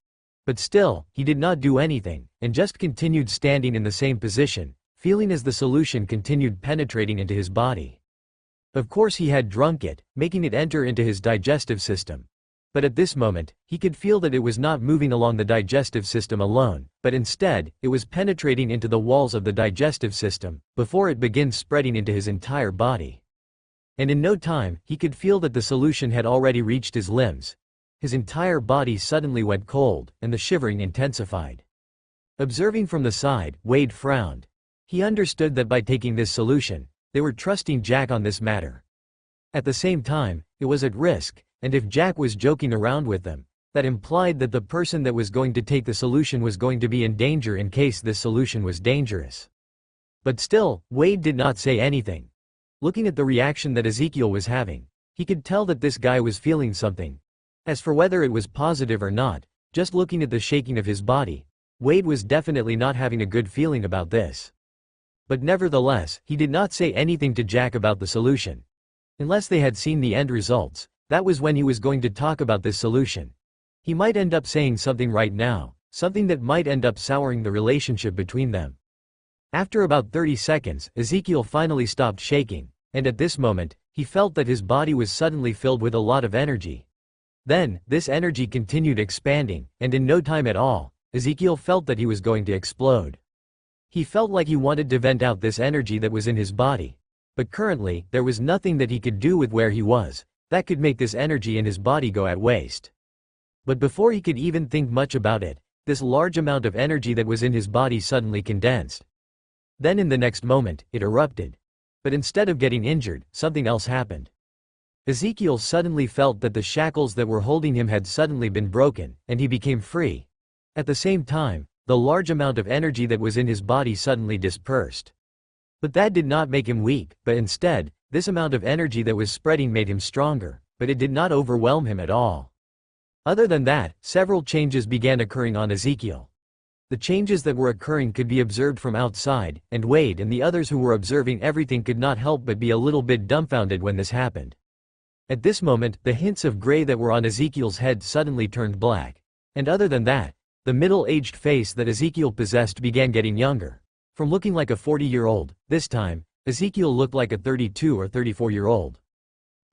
But still, he did not do anything, and just continued standing in the same position, feeling as the solution continued penetrating into his body. Of course he had drunk it, making it enter into his digestive system. But at this moment, he could feel that it was not moving along the digestive system alone, but instead, it was penetrating into the walls of the digestive system, before it begins spreading into his entire body. And in no time, he could feel that the solution had already reached his limbs. His entire body suddenly went cold, and the shivering intensified. Observing from the side, Wade frowned. He understood that by taking this solution, they were trusting Jack on this matter. At the same time, it was at risk, and if Jack was joking around with them, that implied that the person that was going to take the solution was going to be in danger in case this solution was dangerous. But still, Wade did not say anything. Looking at the reaction that Ezekiel was having, he could tell that this guy was feeling something. As for whether it was positive or not, just looking at the shaking of his body, Wade was definitely not having a good feeling about this. But nevertheless, he did not say anything to Jack about the solution. Unless they had seen the end results, that was when he was going to talk about this solution. He might end up saying something right now, something that might end up souring the relationship between them. After about 30 seconds, Ezekiel finally stopped shaking, and at this moment, he felt that his body was suddenly filled with a lot of energy. Then, this energy continued expanding, and in no time at all, Ezekiel felt that he was going to explode. He felt like he wanted to vent out this energy that was in his body. But currently, there was nothing that he could do with where he was that could make this energy in his body go at waste. But before he could even think much about it, this large amount of energy that was in his body suddenly condensed. Then in the next moment, it erupted. But instead of getting injured, something else happened. Ezekiel suddenly felt that the shackles that were holding him had suddenly been broken, and he became free. At the same time, the large amount of energy that was in his body suddenly dispersed. But that did not make him weak, but instead, this amount of energy that was spreading made him stronger, but it did not overwhelm him at all. Other than that, several changes began occurring on Ezekiel. The changes that were occurring could be observed from outside, and Wade and the others who were observing everything could not help but be a little bit dumbfounded when this happened. At this moment, the hints of gray that were on Ezekiel's head suddenly turned black. And other than that, the middle-aged face that Ezekiel possessed began getting younger. From looking like a 40-year-old, this time, Ezekiel looked like a 32 or 34-year-old.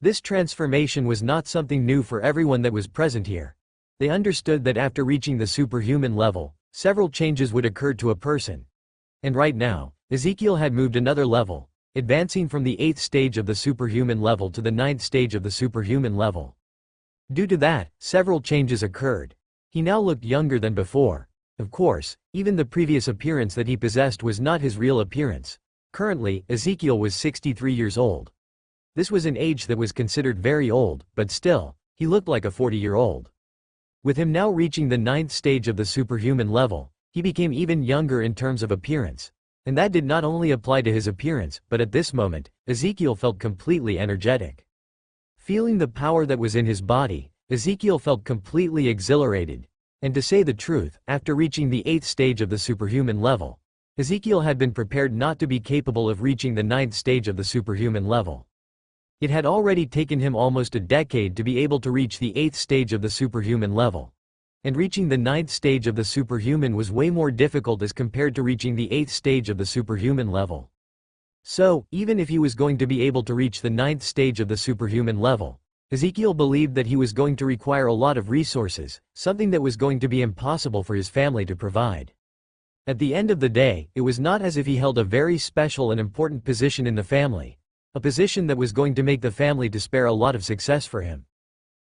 This transformation was not something new for everyone that was present here. They understood that after reaching the superhuman level, several changes would occur to a person. And right now, Ezekiel had moved another level, advancing from the 8th stage of the superhuman level to the 9th stage of the superhuman level. Due to that, several changes occurred. He now looked younger than before. Of course, even the previous appearance that he possessed was not his real appearance. Currently, Ezekiel was 63 years old. This was an age that was considered very old, but still, he looked like a 40-year-old. With him now reaching the 9th stage of the superhuman level, he became even younger in terms of appearance. And that did not only apply to his appearance, but at this moment, Ezekiel felt completely energetic. Feeling the power that was in his body, Ezekiel felt completely exhilarated. And to say the truth, after reaching the 8th stage of the superhuman level, Ezekiel had been prepared not to be capable of reaching the 9th stage of the superhuman level. It had already taken him almost a decade to be able to reach the 8th stage of the superhuman level. And reaching the 9th stage of the superhuman was way more difficult as compared to reaching the 8th stage of the superhuman level. So, even if he was going to be able to reach the 9th stage of the superhuman level, Ezekiel believed that he was going to require a lot of resources, something that was going to be impossible for his family to provide. At the end of the day, it was not as if he held a very special and important position in the family, a position that was going to make the family to spare a lot of success for him.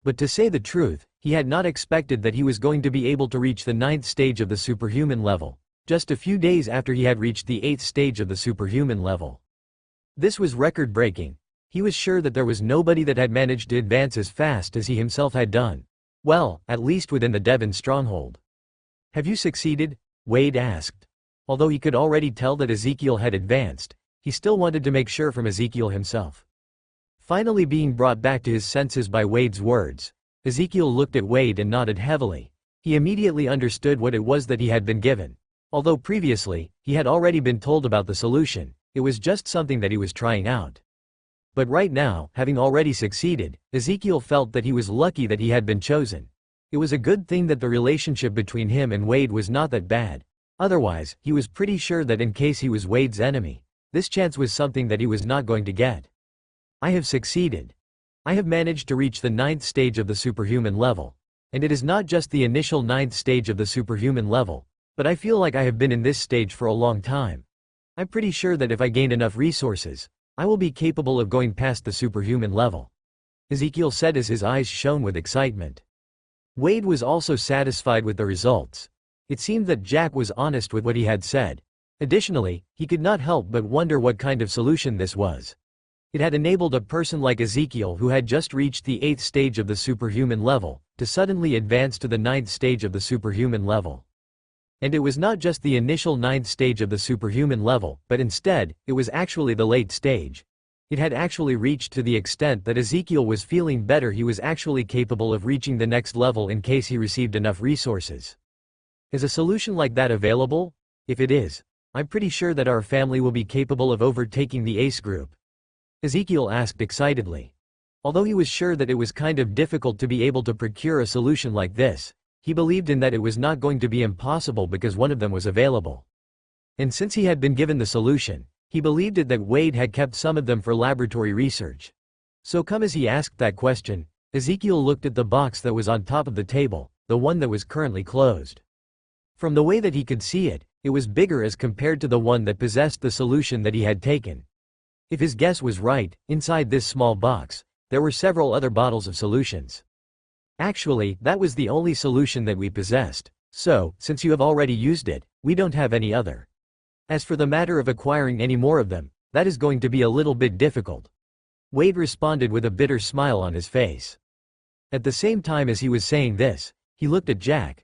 But to say the truth, he had not expected that he was going to be able to reach the ninth stage of the superhuman level, just a few days after he had reached the 8th stage of the superhuman level. This was record-breaking. He was sure that there was nobody that had managed to advance as fast as he himself had done. Well, at least within the Devon stronghold. Have you succeeded? Wade asked. Although he could already tell that Ezekiel had advanced, he still wanted to make sure from Ezekiel himself. Finally being brought back to his senses by Wade's words, Ezekiel looked at Wade and nodded heavily. He immediately understood what it was that he had been given. Although previously, he had already been told about the solution, it was just something that he was trying out. But right now, having already succeeded, Ezekiel felt that he was lucky that he had been chosen. It was a good thing that the relationship between him and Wade was not that bad. Otherwise, he was pretty sure that in case he was Wade's enemy, this chance was something that he was not going to get. I have succeeded. I have managed to reach the 9th stage of the superhuman level. And it is not just the initial 9th stage of the superhuman level, but I feel like I have been in this stage for a long time. I'm pretty sure that if I gained enough resources, I will be capable of going past the superhuman level. Ezekiel said as his eyes shone with excitement. Wade was also satisfied with the results. It seemed that Jack was honest with what he had said. Additionally, he could not help but wonder what kind of solution this was. It had enabled a person like Ezekiel who had just reached the 8th stage of the superhuman level, to suddenly advance to the 9th stage of the superhuman level. And it was not just the initial 9th stage of the superhuman level, but instead, it was actually the late stage. It had actually reached to the extent that Ezekiel was feeling better he was actually capable of reaching the next level in case he received enough resources. Is a solution like that available? If it is, I'm pretty sure that our family will be capable of overtaking the Ace group. Ezekiel asked excitedly. Although he was sure that it was kind of difficult to be able to procure a solution like this, he believed in that it was not going to be impossible because one of them was available. And since he had been given the solution, he believed it that Wade had kept some of them for laboratory research. So come as he asked that question, Ezekiel looked at the box that was on top of the table, the one that was currently closed. From the way that he could see it, it was bigger as compared to the one that possessed the solution that he had taken. If his guess was right, inside this small box, there were several other bottles of solutions. Actually, that was the only solution that we possessed, so, since you have already used it, we don't have any other. As for the matter of acquiring any more of them, that is going to be a little bit difficult. Wade responded with a bitter smile on his face. At the same time as he was saying this, he looked at Jack.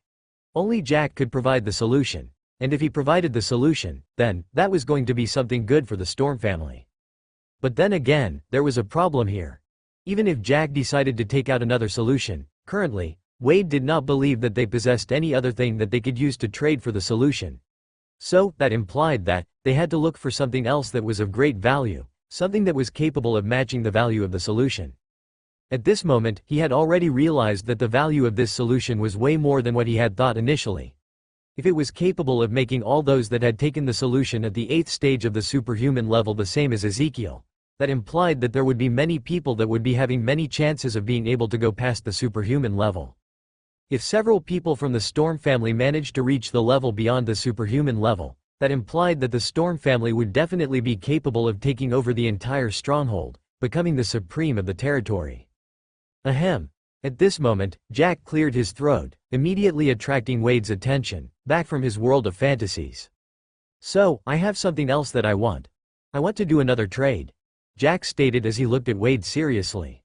Only Jack could provide the solution, and if he provided the solution, then, that was going to be something good for the Storm family. But then again, there was a problem here. Even if Jack decided to take out another solution, currently, Wade did not believe that they possessed any other thing that they could use to trade for the solution. So, that implied that, they had to look for something else that was of great value, something that was capable of matching the value of the solution. At this moment, he had already realized that the value of this solution was way more than what he had thought initially. If it was capable of making all those that had taken the solution at the 8th stage of the superhuman level the same as Ezekiel, that implied that there would be many people that would be having many chances of being able to go past the superhuman level. If several people from the Storm family managed to reach the level beyond the superhuman level, that implied that the Storm family would definitely be capable of taking over the entire stronghold, becoming the supreme of the territory. Ahem. At this moment, Jack cleared his throat, immediately attracting Wade's attention, back from his world of fantasies. So, I have something else that I want. I want to do another trade. Jack stated as he looked at Wade seriously.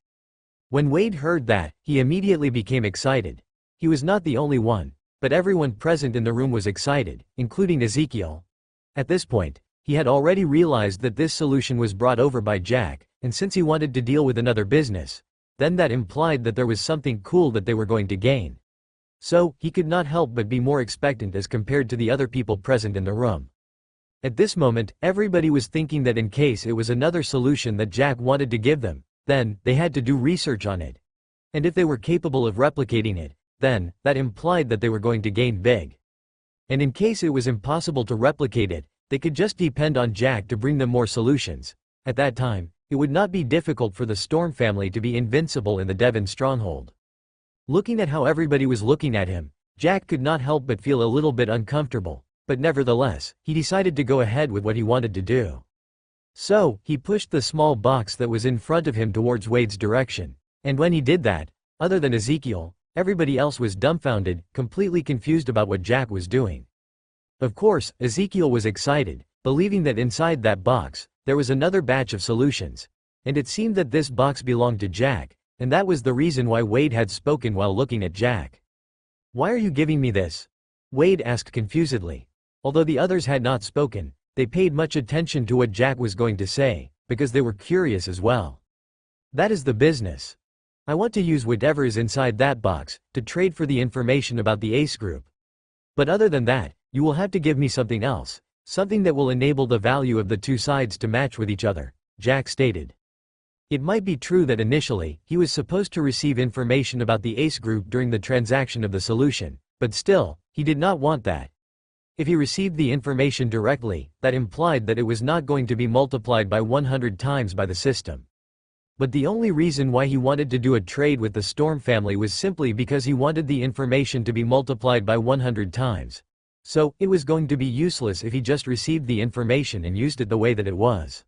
When Wade heard that, he immediately became excited. He was not the only one, but everyone present in the room was excited, including Ezekiel. At this point, he had already realized that this solution was brought over by Jack, and since he wanted to deal with another business, then that implied that there was something cool that they were going to gain. So, he could not help but be more expectant as compared to the other people present in the room. At this moment, everybody was thinking that in case it was another solution that Jack wanted to give them, then, they had to do research on it. And if they were capable of replicating it, then, that implied that they were going to gain big. And in case it was impossible to replicate it, they could just depend on Jack to bring them more solutions. At that time, it would not be difficult for the Storm family to be invincible in the Devon stronghold. Looking at how everybody was looking at him, Jack could not help but feel a little bit uncomfortable, but nevertheless, he decided to go ahead with what he wanted to do. So, he pushed the small box that was in front of him towards Wade's direction, and when he did that, Other than Ezekiel, everybody else was dumbfounded, completely confused about what Jack was doing. Of course, Ezekiel was excited, believing that inside that box, there was another batch of solutions. And it seemed that this box belonged to Jack, and that was the reason why Wade had spoken while looking at Jack. "Why are you giving me this?" Wade asked confusedly. Although the others had not spoken, they paid much attention to what Jack was going to say, because they were curious as well. "That is the business. I want to use whatever is inside that box, to trade for the information about the Ace Group. But other than that, you will have to give me something else, something that will enable the value of the two sides to match with each other," Jack stated. It might be true that initially, he was supposed to receive information about the Ace Group during the transaction of the solution, but still, he did not want that. If he received the information directly, that implied that it was not going to be multiplied by 100 times by the system. But the only reason why he wanted to do a trade with the Storm family was simply because he wanted the information to be multiplied by 100 times. So, it was going to be useless if he just received the information and used it the way that it was.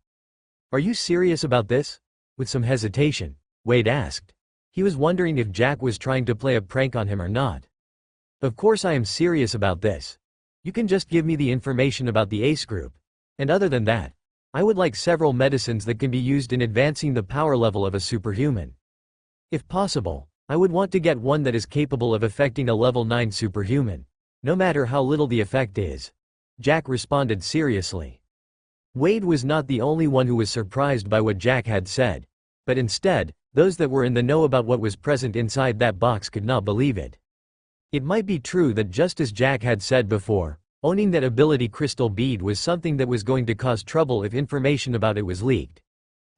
"Are you serious about this?" With some hesitation, Wade asked. He was wondering if Jack was trying to play a prank on him or not. "Of course I am serious about this. You can just give me the information about the Ace Group. And other than that, I would like several medicines that can be used in advancing the power level of a superhuman. If possible, I would want to get one that is capable of affecting a level 9 superhuman, no matter how little the effect is," Jack responded seriously. Wade was not the only one who was surprised by what Jack had said, but instead, those that were in the know about what was present inside that box could not believe it. It might be true that just as Jack had said before, owning that ability crystal bead was something that was going to cause trouble if information about it was leaked.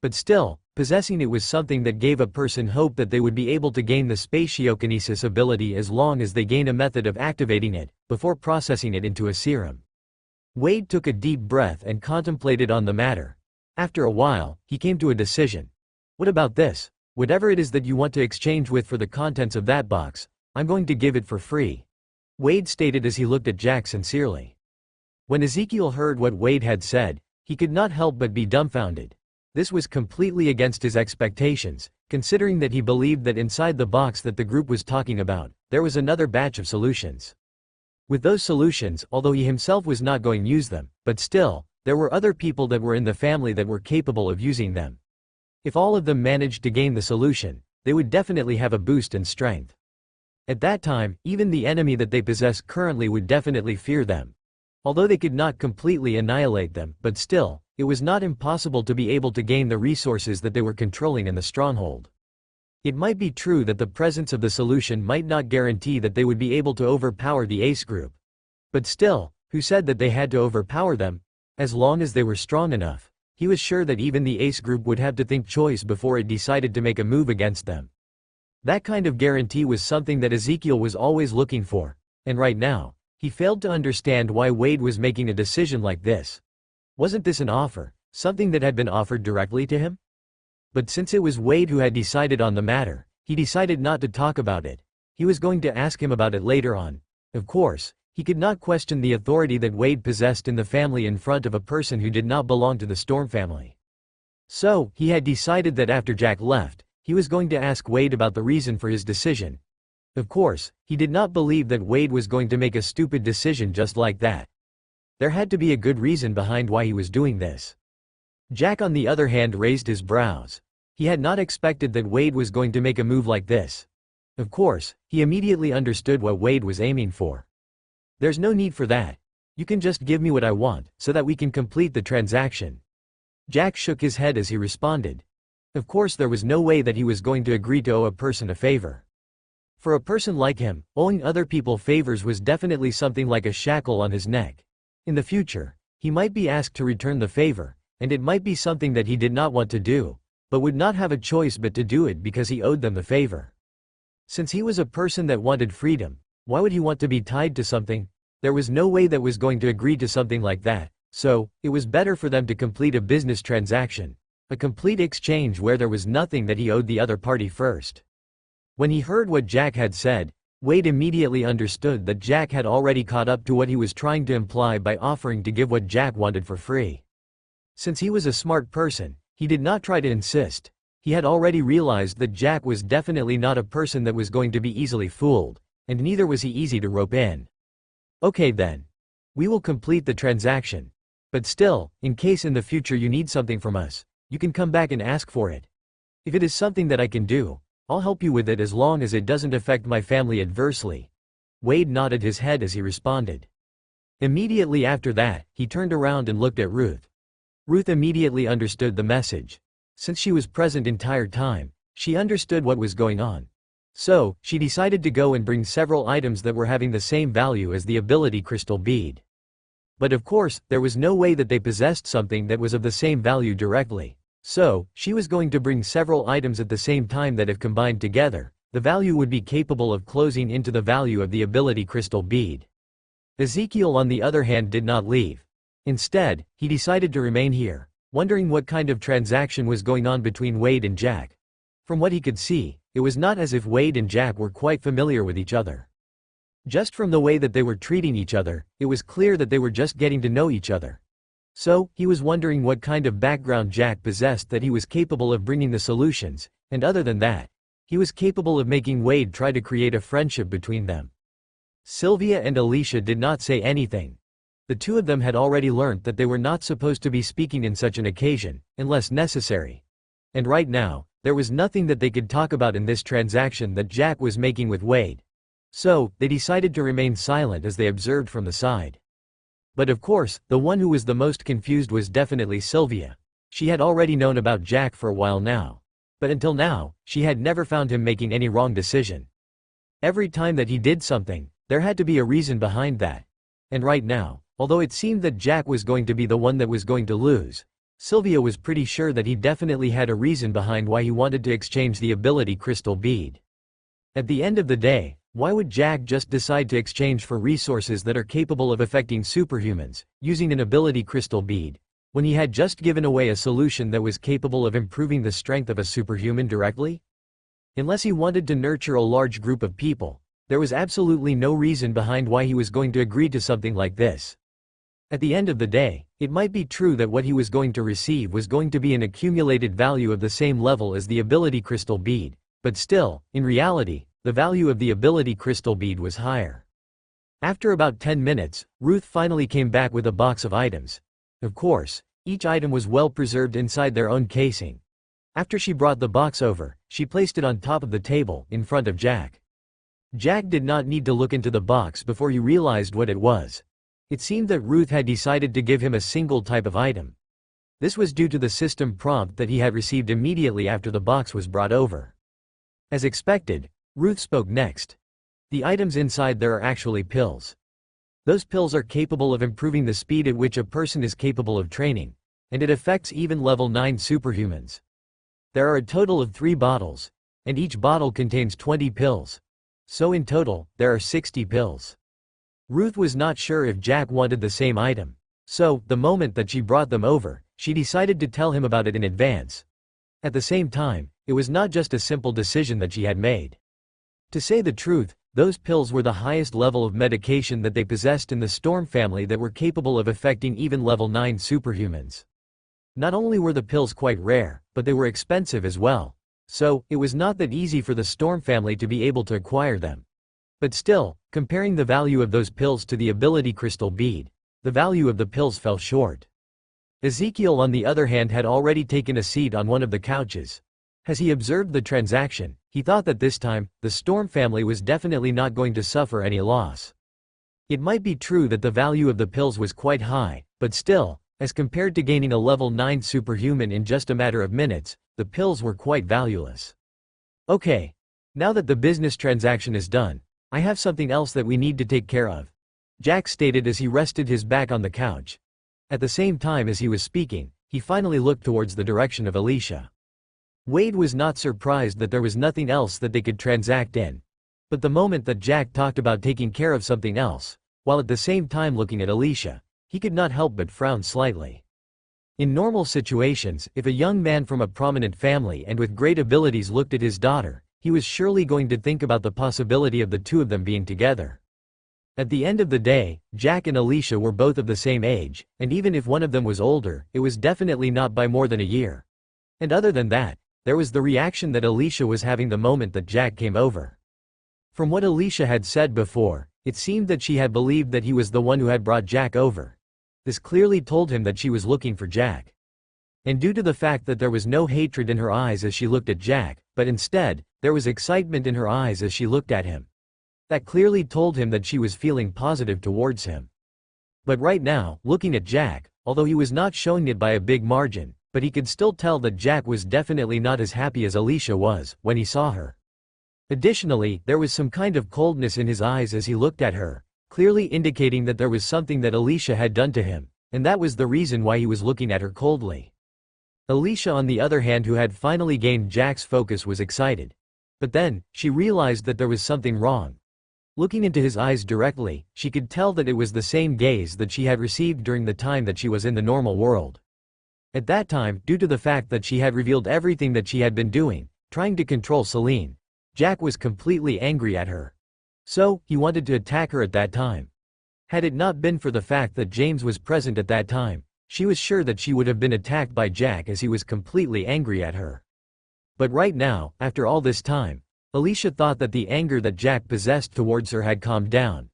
But still, possessing it was something that gave a person hope that they would be able to gain the spatiokinesis ability as long as they gain a method of activating it, before processing it into a serum. Wade took a deep breath and contemplated on the matter. After a while, he came to a decision. "What about this? Whatever it is that you want to exchange with for the contents of that box, I'm going to give it for free," Wade stated as he looked at Jack sincerely. When Ezekiel heard what Wade had said, he could not help but be dumbfounded. This was completely against his expectations, considering that he believed that inside the box that the group was talking about, there was another batch of solutions. With those solutions, although he himself was not going to use them, but still, there were other people that were in the family that were capable of using them. If all of them managed to gain the solution, they would definitely have a boost in strength. At that time, even the enemy that they possess currently would definitely fear them. Although they could not completely annihilate them, but still, it was not impossible to be able to gain the resources that they were controlling in the stronghold. It might be true that the presence of the solution might not guarantee that they would be able to overpower the Ace Group. But still, who said that they had to overpower them? As long as they were strong enough, he was sure that even the Ace Group would have to think twice before it decided to make a move against them. That kind of guarantee was something that Ezekiel was always looking for, and right now, he failed to understand why Wade was making a decision like this. Wasn't this an offer, something that had been offered directly to him? But since it was Wade who had decided on the matter, he decided not to talk about it. He was going to ask him about it later on. Of course, he could not question the authority that Wade possessed in the family in front of a person who did not belong to the Storm family. So, he had decided that after Jack left, he was going to ask Wade about the reason for his decision. Of course, he did not believe that Wade was going to make a stupid decision just like that. There had to be a good reason behind why he was doing this. Jack on the other hand raised his brows. He had not expected that Wade was going to make a move like this. Of course, he immediately understood what Wade was aiming for. "There's no need for that. You can just give me what I want, so that we can complete the transaction." Jack shook his head as he responded. Of course there was no way that he was going to agree to owe a person a favor. For a person like him, owing other people favors was definitely something like a shackle on his neck. In the future, he might be asked to return the favor, and it might be something that he did not want to do, but would not have a choice but to do it because he owed them the favor. Since he was a person that wanted freedom, why would he want to be tied to something? There was no way that was going to agree to something like that, so, it was better for them to complete a business transaction, a complete exchange where there was nothing that he owed the other party first. When he heard what Jack had said, Wade immediately understood that Jack had already caught up to what he was trying to imply by offering to give what Jack wanted for free. Since he was a smart person, he did not try to insist. He had already realized that Jack was definitely not a person that was going to be easily fooled, and neither was he easy to rope in. Okay then. We will complete the transaction. But still, in case in the future you need something from us, you can come back and ask for it. If it is something that I can do, I'll help you with it as long as it doesn't affect my family adversely. Wade nodded his head as he responded. Immediately after that, he turned around and looked at Ruth. Ruth immediately understood the message. Since she was present entire time, she understood what was going on. So, she decided to go and bring several items that were having the same value as the ability crystal bead. But of course, there was no way that they possessed something that was of the same value directly. So, she was going to bring several items at the same time that if combined together, the value would be capable of closing into the value of the ability crystal bead. Ezekiel on the other hand did not leave. Instead, he decided to remain here, wondering what kind of transaction was going on between Wade and Jack. From what he could see, it was not as if Wade and Jack were quite familiar with each other. Just from the way that they were treating each other, it was clear that they were just getting to know each other. So, he was wondering what kind of background Jack possessed that he was capable of bringing the solutions, and other than that, he was capable of making Wade try to create a friendship between them. Sylvia and Alicia did not say anything. The two of them had already learnt that they were not supposed to be speaking in such an occasion, unless necessary. And right now, there was nothing that they could talk about in this transaction that Jack was making with Wade. So, they decided to remain silent as they observed from the side. But of course, the one who was the most confused was definitely Sylvia. She had already known about Jack for a while now. But until now, she had never found him making any wrong decision. Every time that he did something, there had to be a reason behind that. And right now, although it seemed that Jack was going to be the one that was going to lose, Sylvia was pretty sure that he definitely had a reason behind why he wanted to exchange the ability crystal bead. At the end of the day, why would Jack just decide to exchange for resources that are capable of affecting superhumans, using an ability crystal bead, when he had just given away a solution that was capable of improving the strength of a superhuman directly? Unless he wanted to nurture a large group of people, there was absolutely no reason behind why he was going to agree to something like this. At the end of the day, it might be true that what he was going to receive was going to be an accumulated value of the same level as the ability crystal bead, but still, in reality, the value of the ability crystal bead was higher. After about 10 minutes, Ruth finally came back with a box of items. Of course, each item was well preserved inside their own casing. After she brought the box over, she placed it on top of the table, in front of Jack. Jack did not need to look into the box before he realized what it was. It seemed that Ruth had decided to give him a single type of item. This was due to the system prompt that he had received immediately after the box was brought over. As expected, Ruth spoke next. The items inside there are actually pills. Those pills are capable of improving the speed at which a person is capable of training, and it affects even level 9 superhumans. There are a total of 3 bottles, and each bottle contains 20 pills. So in total, there are 60 pills. Ruth was not sure if Jack wanted the same item. So, the moment that she brought them over, she decided to tell him about it in advance. At the same time, it was not just a simple decision that she had made. To say the truth, those pills were the highest level of medication that they possessed in the Storm family that were capable of affecting even level 9 superhumans. Not only were the pills quite rare, but they were expensive as well. So, it was not that easy for the Storm family to be able to acquire them. But still, comparing the value of those pills to the ability crystal bead, the value of the pills fell short. Ezekiel on the other hand had already taken a seat on one of the couches. As he observed the transaction, he thought that this time, the Storm family was definitely not going to suffer any loss. It might be true that the value of the pills was quite high, but still, as compared to gaining a level 9 superhuman in just a matter of minutes, the pills were quite valueless. Okay. Now that the business transaction is done, I have something else that we need to take care of, Jack stated as he rested his back on the couch. At the same time as he was speaking, he finally looked towards the direction of Alicia. Wade was not surprised that there was nothing else that they could transact in. But the moment that Jack talked about taking care of something else, while at the same time looking at Alicia, he could not help but frown slightly. In normal situations, if a young man from a prominent family and with great abilities looked at his daughter, he was surely going to think about the possibility of the two of them being together. At the end of the day, Jack and Alicia were both of the same age, and even if one of them was older, it was definitely not by more than a year. And other than that, there was the reaction that Alicia was having the moment that Jack came over. From what Alicia had said before, it seemed that she had believed that he was the one who had brought Jack over. This clearly told him that she was looking for Jack. And due to the fact that there was no hatred in her eyes as she looked at Jack, but instead, there was excitement in her eyes as she looked at him. That clearly told him that she was feeling positive towards him. But right now, looking at Jack, although he was not showing it by a big margin, but he could still tell that Jack was definitely not as happy as Alicia was when he saw her. Additionally, there was some kind of coldness in his eyes as he looked at her, clearly indicating that there was something that Alicia had done to him, and that was the reason why he was looking at her coldly. Alicia, on the other hand, who had finally gained Jack's focus, was excited. But then, she realized that there was something wrong. Looking into his eyes directly, she could tell that it was the same gaze that she had received during the time that she was in the normal world. At that time, due to the fact that she had revealed everything that she had been doing, trying to control Celine, Jack was completely angry at her. So, he wanted to attack her at that time. Had it not been for the fact that James was present at that time, she was sure that she would have been attacked by Jack as he was completely angry at her. But right now, after all this time, Alicia thought that the anger that Jack possessed towards her had calmed down.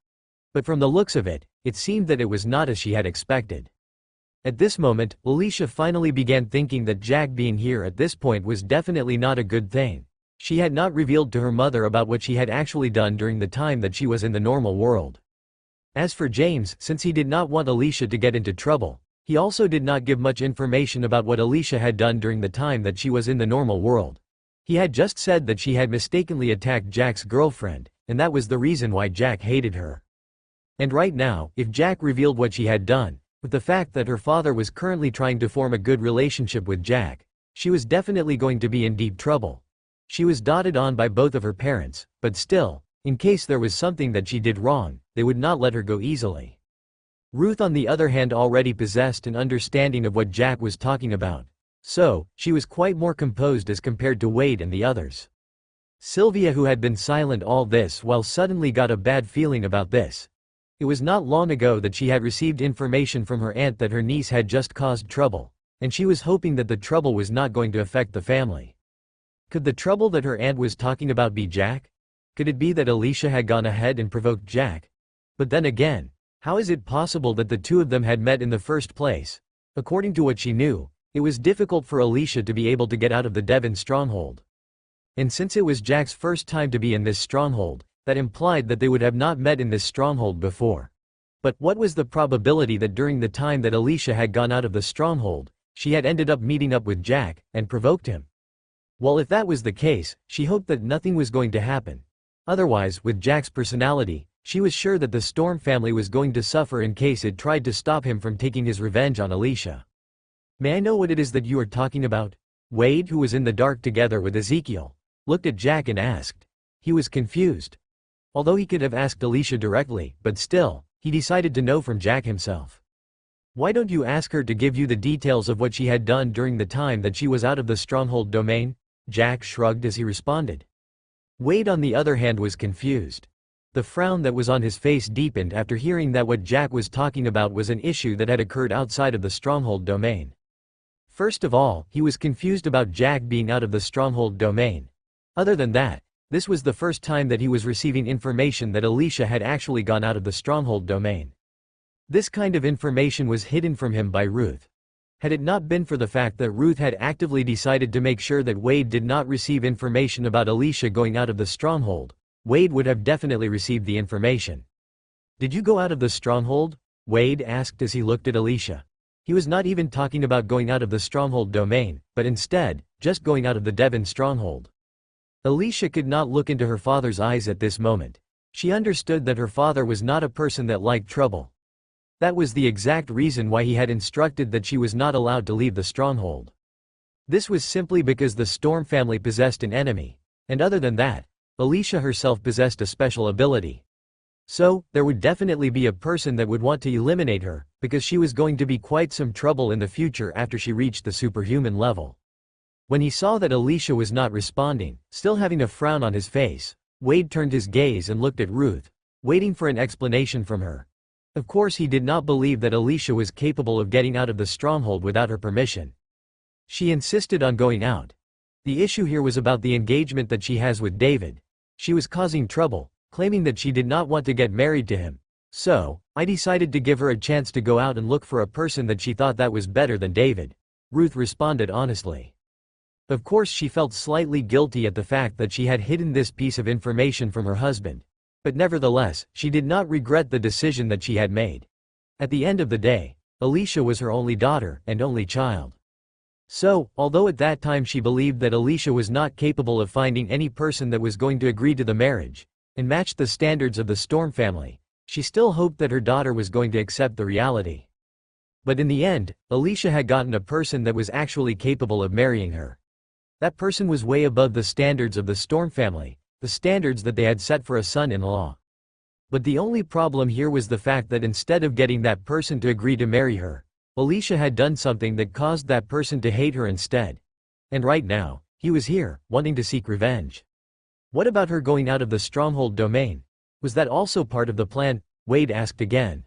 But from the looks of it, it seemed that it was not as she had expected. At this moment, Alicia finally began thinking that Jack being here at this point was definitely not a good thing. She had not revealed to her mother about what she had actually done during the time that she was in the normal world. As for James, since he did not want Alicia to get into trouble, he also did not give much information about what Alicia had done during the time that she was in the normal world. He had just said that she had mistakenly attacked Jack's girlfriend, and that was the reason why Jack hated her. And right now, if Jack revealed what she had done, with the fact that her father was currently trying to form a good relationship with Jack, she was definitely going to be in deep trouble. She was doted on by both of her parents, but still, in case there was something that she did wrong, they would not let her go easily. Ruth, on the other hand, already possessed an understanding of what Jack was talking about. So, she was quite more composed as compared to Wade and the others. Sylvia, who had been silent all this while, suddenly got a bad feeling about this. It was not long ago that she had received information from her aunt that her niece had just caused trouble, and she was hoping that the trouble was not going to affect the family. Could the trouble that her aunt was talking about be Jack? Could it be that Alicia had gone ahead and provoked Jack? But then again, how is it possible that the two of them had met in the first place? According to what she knew, it was difficult for Alicia to be able to get out of the Devon stronghold. And since it was Jack's first time to be in this stronghold, that implied that they would have not met in this stronghold before. But what was the probability that during the time that Alicia had gone out of the stronghold, she had ended up meeting up with Jack and provoked him? Well, if that was the case, she hoped that nothing was going to happen. Otherwise, with Jack's personality, she was sure that the Storm family was going to suffer in case it tried to stop him from taking his revenge on Alicia. May I know what it is that you are talking about? Wade, who was in the dark together with Ezekiel, looked at Jack and asked. He was confused. Although he could have asked Alicia directly, but still, he decided to know from Jack himself. Why don't you ask her to give you the details of what she had done during the time that she was out of the stronghold domain? Jack shrugged as he responded. Wade, on the other hand, was confused. The frown that was on his face deepened after hearing that what Jack was talking about was an issue that had occurred outside of the stronghold domain. First of all, he was confused about Jack being out of the stronghold domain. Other than that, this was the first time that he was receiving information that Alicia had actually gone out of the stronghold domain. This kind of information was hidden from him by Ruth. Had it not been for the fact that Ruth had actively decided to make sure that Wade did not receive information about Alicia going out of the stronghold, Wade would have definitely received the information. Did you go out of the stronghold? Wade asked as he looked at Alicia. He was not even talking about going out of the stronghold domain, but instead, just going out of the Devon stronghold. Alicia could not look into her father's eyes at this moment. She understood that her father was not a person that liked trouble. That was the exact reason why he had instructed that she was not allowed to leave the stronghold. This was simply because the Storm family possessed an enemy, and other than that, Alicia herself possessed a special ability. So, there would definitely be a person that would want to eliminate her, because she was going to be quite some trouble in the future after she reached the superhuman level. When he saw that Alicia was not responding, still having a frown on his face, Wade turned his gaze and looked at Ruth, waiting for an explanation from her. Of course, he did not believe that Alicia was capable of getting out of the stronghold without her permission. She insisted on going out. The issue here was about the engagement that she has with David. She was causing trouble, claiming that she did not want to get married to him. So, I decided to give her a chance to go out and look for a person that she thought that was better than David. Ruth responded honestly. Of course she felt slightly guilty at the fact that she had hidden this piece of information from her husband. But nevertheless, she did not regret the decision that she had made. At the end of the day, Alicia was her only daughter and only child. So, although at that time she believed that Alicia was not capable of finding any person that was going to agree to the marriage and match the standards of the Storm family, she still hoped that her daughter was going to accept the reality. But in the end, Alicia had gotten a person that was actually capable of marrying her. That person was way above the standards of the Storm family, the standards that they had set for a son-in-law. But the only problem here was the fact that instead of getting that person to agree to marry her, Alicia had done something that caused that person to hate her instead. And right now, he was here, wanting to seek revenge. What about her going out of the stronghold domain? Was that also part of the plan? Wade asked again.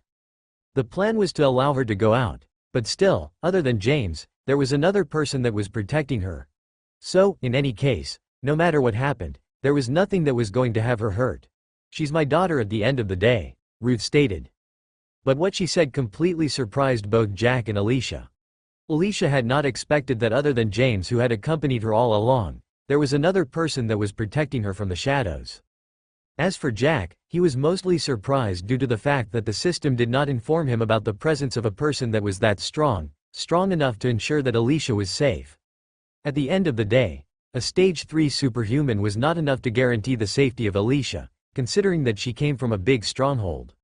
The plan was to allow her to go out, but still, other than James, there was another person that was protecting her. So, in any case, no matter what happened, there was nothing that was going to have her hurt. She's my daughter at the end of the day, Ruth stated. But what she said completely surprised both Jack and Alicia. Alicia had not expected that other than James, who had accompanied her all along, there was another person that was protecting her from the shadows. As for Jack, he was mostly surprised due to the fact that the system did not inform him about the presence of a person that was that strong enough to ensure that Alicia was safe. At the end of the day, a stage 3 superhuman was not enough to guarantee the safety of Alicia, considering that she came from a big stronghold.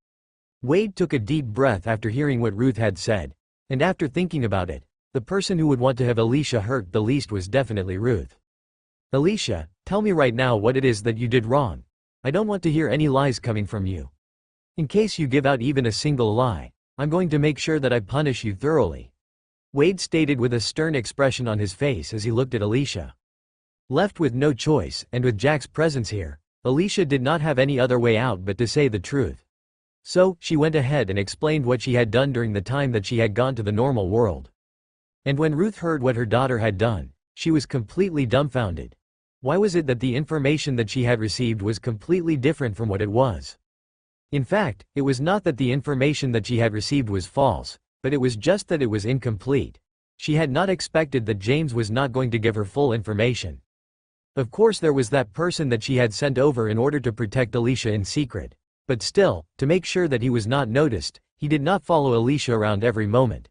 Wade took a deep breath after hearing what Ruth had said, and after thinking about it, the person who would want to have Alicia hurt the least was definitely Ruth. Alicia, tell me right now what it is that you did wrong. I don't want to hear any lies coming from you. In case you give out even a single lie, I'm going to make sure that I punish you thoroughly. Wade stated with a stern expression on his face as he looked at Alicia. Left with no choice, and with Jack's presence here, Alicia did not have any other way out but to say the truth. So, she went ahead and explained what she had done during the time that she had gone to the normal world. And when Ruth heard what her daughter had done, she was completely dumbfounded. Why was it that the information that she had received was completely different from what it was? In fact, it was not that the information that she had received was false, but it was just that it was incomplete. She had not expected that James was not going to give her full information. Of course there was that person that she had sent over in order to protect Alicia in secret. But still, to make sure that he was not noticed, he did not follow Alicia around every moment.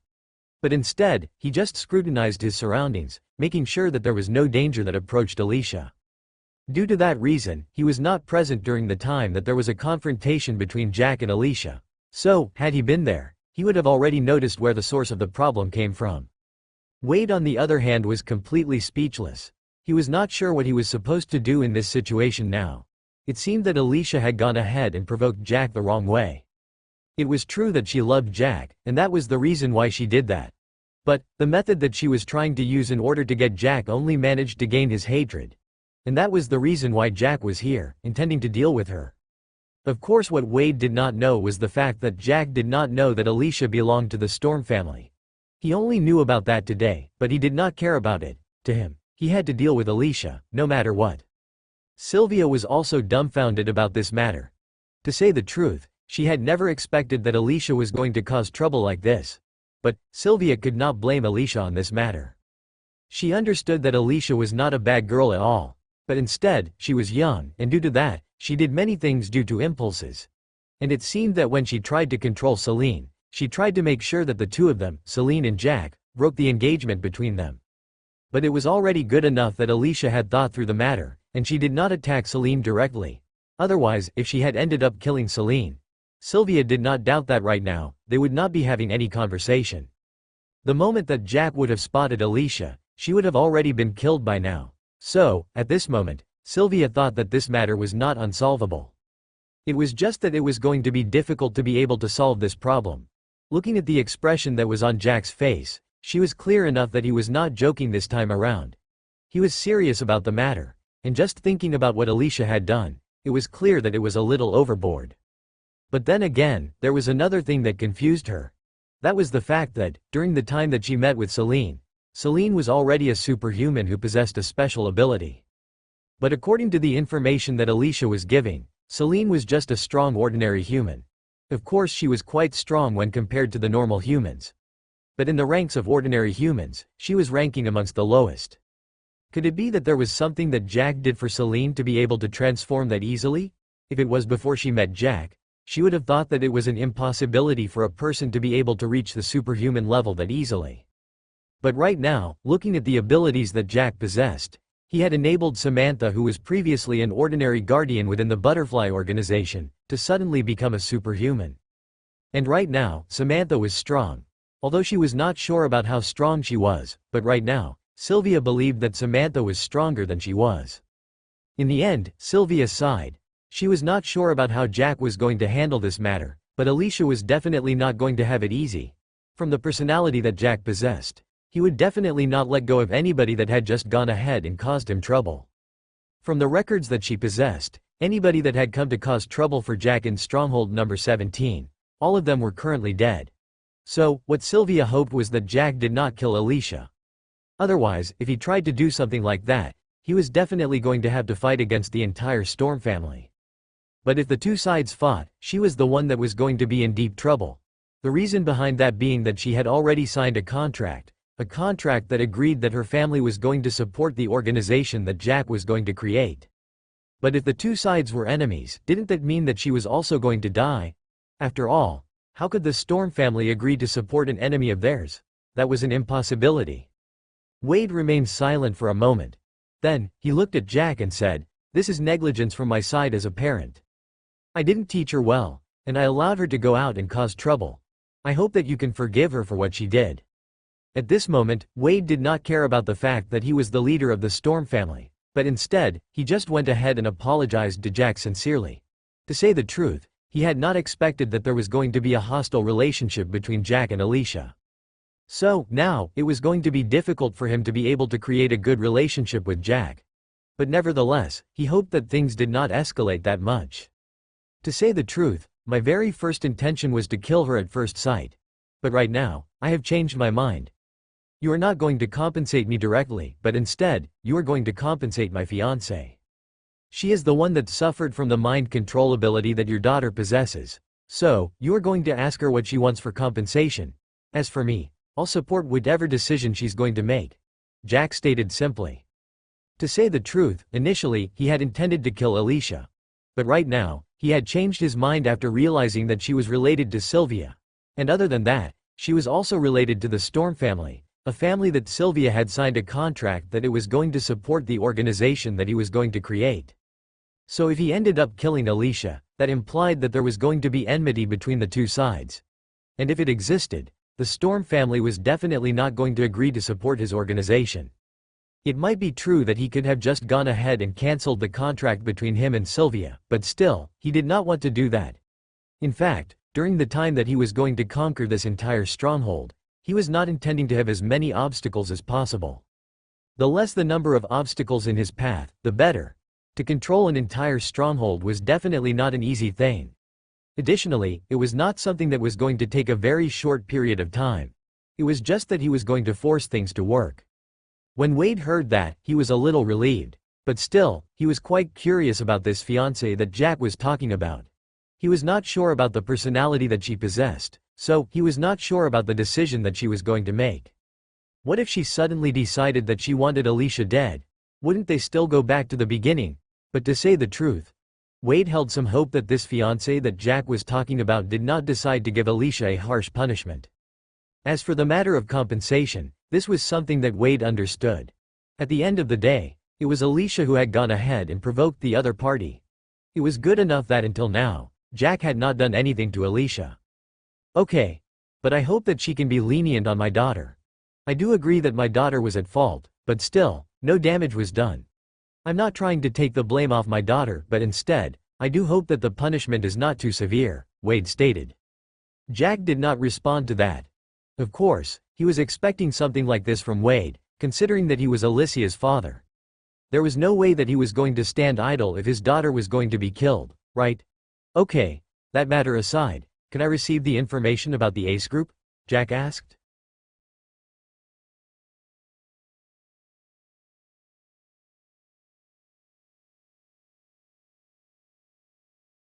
But instead, he just scrutinized his surroundings, making sure that there was no danger that approached Alicia. Due to that reason, he was not present during the time that there was a confrontation between Jack and Alicia. So, had he been there, he would have already noticed where the source of the problem came from. Wade on the other hand was completely speechless. He was not sure what he was supposed to do in this situation now. It seemed that Alicia had gone ahead and provoked Jack the wrong way. It was true that she loved Jack, and that was the reason why she did that. But, the method that she was trying to use in order to get Jack only managed to gain his hatred. And that was the reason why Jack was here, intending to deal with her. Of course what Wade did not know was the fact that Jack did not know that Alicia belonged to the Storm family. He only knew about that today, but he did not care about it. To him, he had to deal with Alicia, no matter what. Sylvia was also dumbfounded about this matter. To say the truth, she had never expected that Alicia was going to cause trouble like this. But, Sylvia could not blame Alicia on this matter. She understood that Alicia was not a bad girl at all. But instead, she was young, and due to that, she did many things due to impulses. And it seemed that when she tried to control Celine, she tried to make sure that the two of them, Celine and Jack, broke the engagement between them. But it was already good enough that Alicia had thought through the matter, and she did not attack Celine directly. Otherwise, if she had ended up killing Celine, Sylvia did not doubt that right now, they would not be having any conversation. The moment that Jack would have spotted Alicia, she would have already been killed by now. So, at this moment, Sylvia thought that this matter was not unsolvable. It was just that it was going to be difficult to be able to solve this problem. Looking at the expression that was on Jack's face, she was clear enough that he was not joking this time around. He was serious about the matter. And just thinking about what Alicia had done, it was clear that it was a little overboard. But then again, there was another thing that confused her. That was the fact that, during the time that she met with Celine, Celine was already a superhuman who possessed a special ability. But according to the information that Alicia was giving, Celine was just a strong ordinary human. Of course she was quite strong when compared to the normal humans. But in the ranks of ordinary humans, she was ranking amongst the lowest. Could it be that there was something that Jack did for Celine to be able to transform that easily? If it was before she met Jack, she would have thought that it was an impossibility for a person to be able to reach the superhuman level that easily. But right now, looking at the abilities that Jack possessed, he had enabled Samantha, who was previously an ordinary guardian within the butterfly organization, to suddenly become a superhuman. And right now, Samantha was strong. Although she was not sure about how strong she was, but right now, Sylvia believed that Samantha was stronger than she was. In the end, Sylvia sighed. She was not sure about how Jack was going to handle this matter, but Alicia was definitely not going to have it easy. From the personality that Jack possessed, he would definitely not let go of anybody that had just gone ahead and caused him trouble. From the records that she possessed, anybody that had come to cause trouble for Jack in Stronghold number 17, all of them were currently dead. So, what Sylvia hoped was that Jack did not kill Alicia. Otherwise, if he tried to do something like that, he was definitely going to have to fight against the entire Storm family. But if the two sides fought, she was the one that was going to be in deep trouble. The reason behind that being that she had already signed a contract that agreed that her family was going to support the organization that Jack was going to create. But if the two sides were enemies, didn't that mean that she was also going to die? After all, how could the Storm family agree to support an enemy of theirs? That was an impossibility. Wade remained silent for a moment. Then, he looked at Jack and said, "This is negligence from my side as a parent. I didn't teach her well, and I allowed her to go out and cause trouble. I hope that you can forgive her for what she did." At this moment, Wade did not care about the fact that he was the leader of the Storm family, but instead, he just went ahead and apologized to Jack sincerely. To say the truth, he had not expected that there was going to be a hostile relationship between Jack and Alicia. So, now, it was going to be difficult for him to be able to create a good relationship with Jack. But nevertheless, he hoped that things did not escalate that much. To say the truth, my very first intention was to kill her at first sight. But right now, I have changed my mind. You are not going to compensate me directly, but instead, you are going to compensate my fiancée. She is the one that suffered from the mind control ability that your daughter possesses. So, you are going to ask her what she wants for compensation. As for me, I'll support whatever decision she's going to make. Jack stated simply. To say the truth, initially, he had intended to kill Alicia. But right now, he had changed his mind after realizing that she was related to Sylvia. And other than that, she was also related to the Storm family. A family that Sylvia had signed a contract that it was going to support the organization that he was going to create. So if he ended up killing Alicia, that implied that there was going to be enmity between the two sides. And if it existed, the Storm family was definitely not going to agree to support his organization. It might be true that he could have just gone ahead and cancelled the contract between him and Sylvia, but still, he did not want to do that. In fact, during the time that he was going to conquer this entire stronghold, he was not intending to have as many obstacles as possible. The less the number of obstacles in his path, the better. To control an entire stronghold was definitely not an easy thing. Additionally, it was not something that was going to take a very short period of time. It was just that he was going to force things to work. When Wade heard that, he was a little relieved. But still, he was quite curious about this fiancée that Jack was talking about. He was not sure about the personality that she possessed. So, he was not sure about the decision that she was going to make. What if she suddenly decided that she wanted Alicia dead? Wouldn't they still go back to the beginning? But to say the truth, Wade held some hope that this fiancée that Jack was talking about did not decide to give Alicia a harsh punishment. As for the matter of compensation, this was something that Wade understood. At the end of the day, it was Alicia who had gone ahead and provoked the other party. It was good enough that until now, Jack had not done anything to Alicia. Okay. But I hope that she can be lenient on my daughter. I do agree that my daughter was at fault, but still, no damage was done. I'm not trying to take the blame off my daughter, but instead, I do hope that the punishment is not too severe, Wade stated. Jack did not respond to that. Of course, he was expecting something like this from Wade, considering that he was Alicia's father. There was no way that he was going to stand idle if his daughter was going to be killed, right? Okay. That matter aside, can I receive the information about the Ace Group? Jack asked.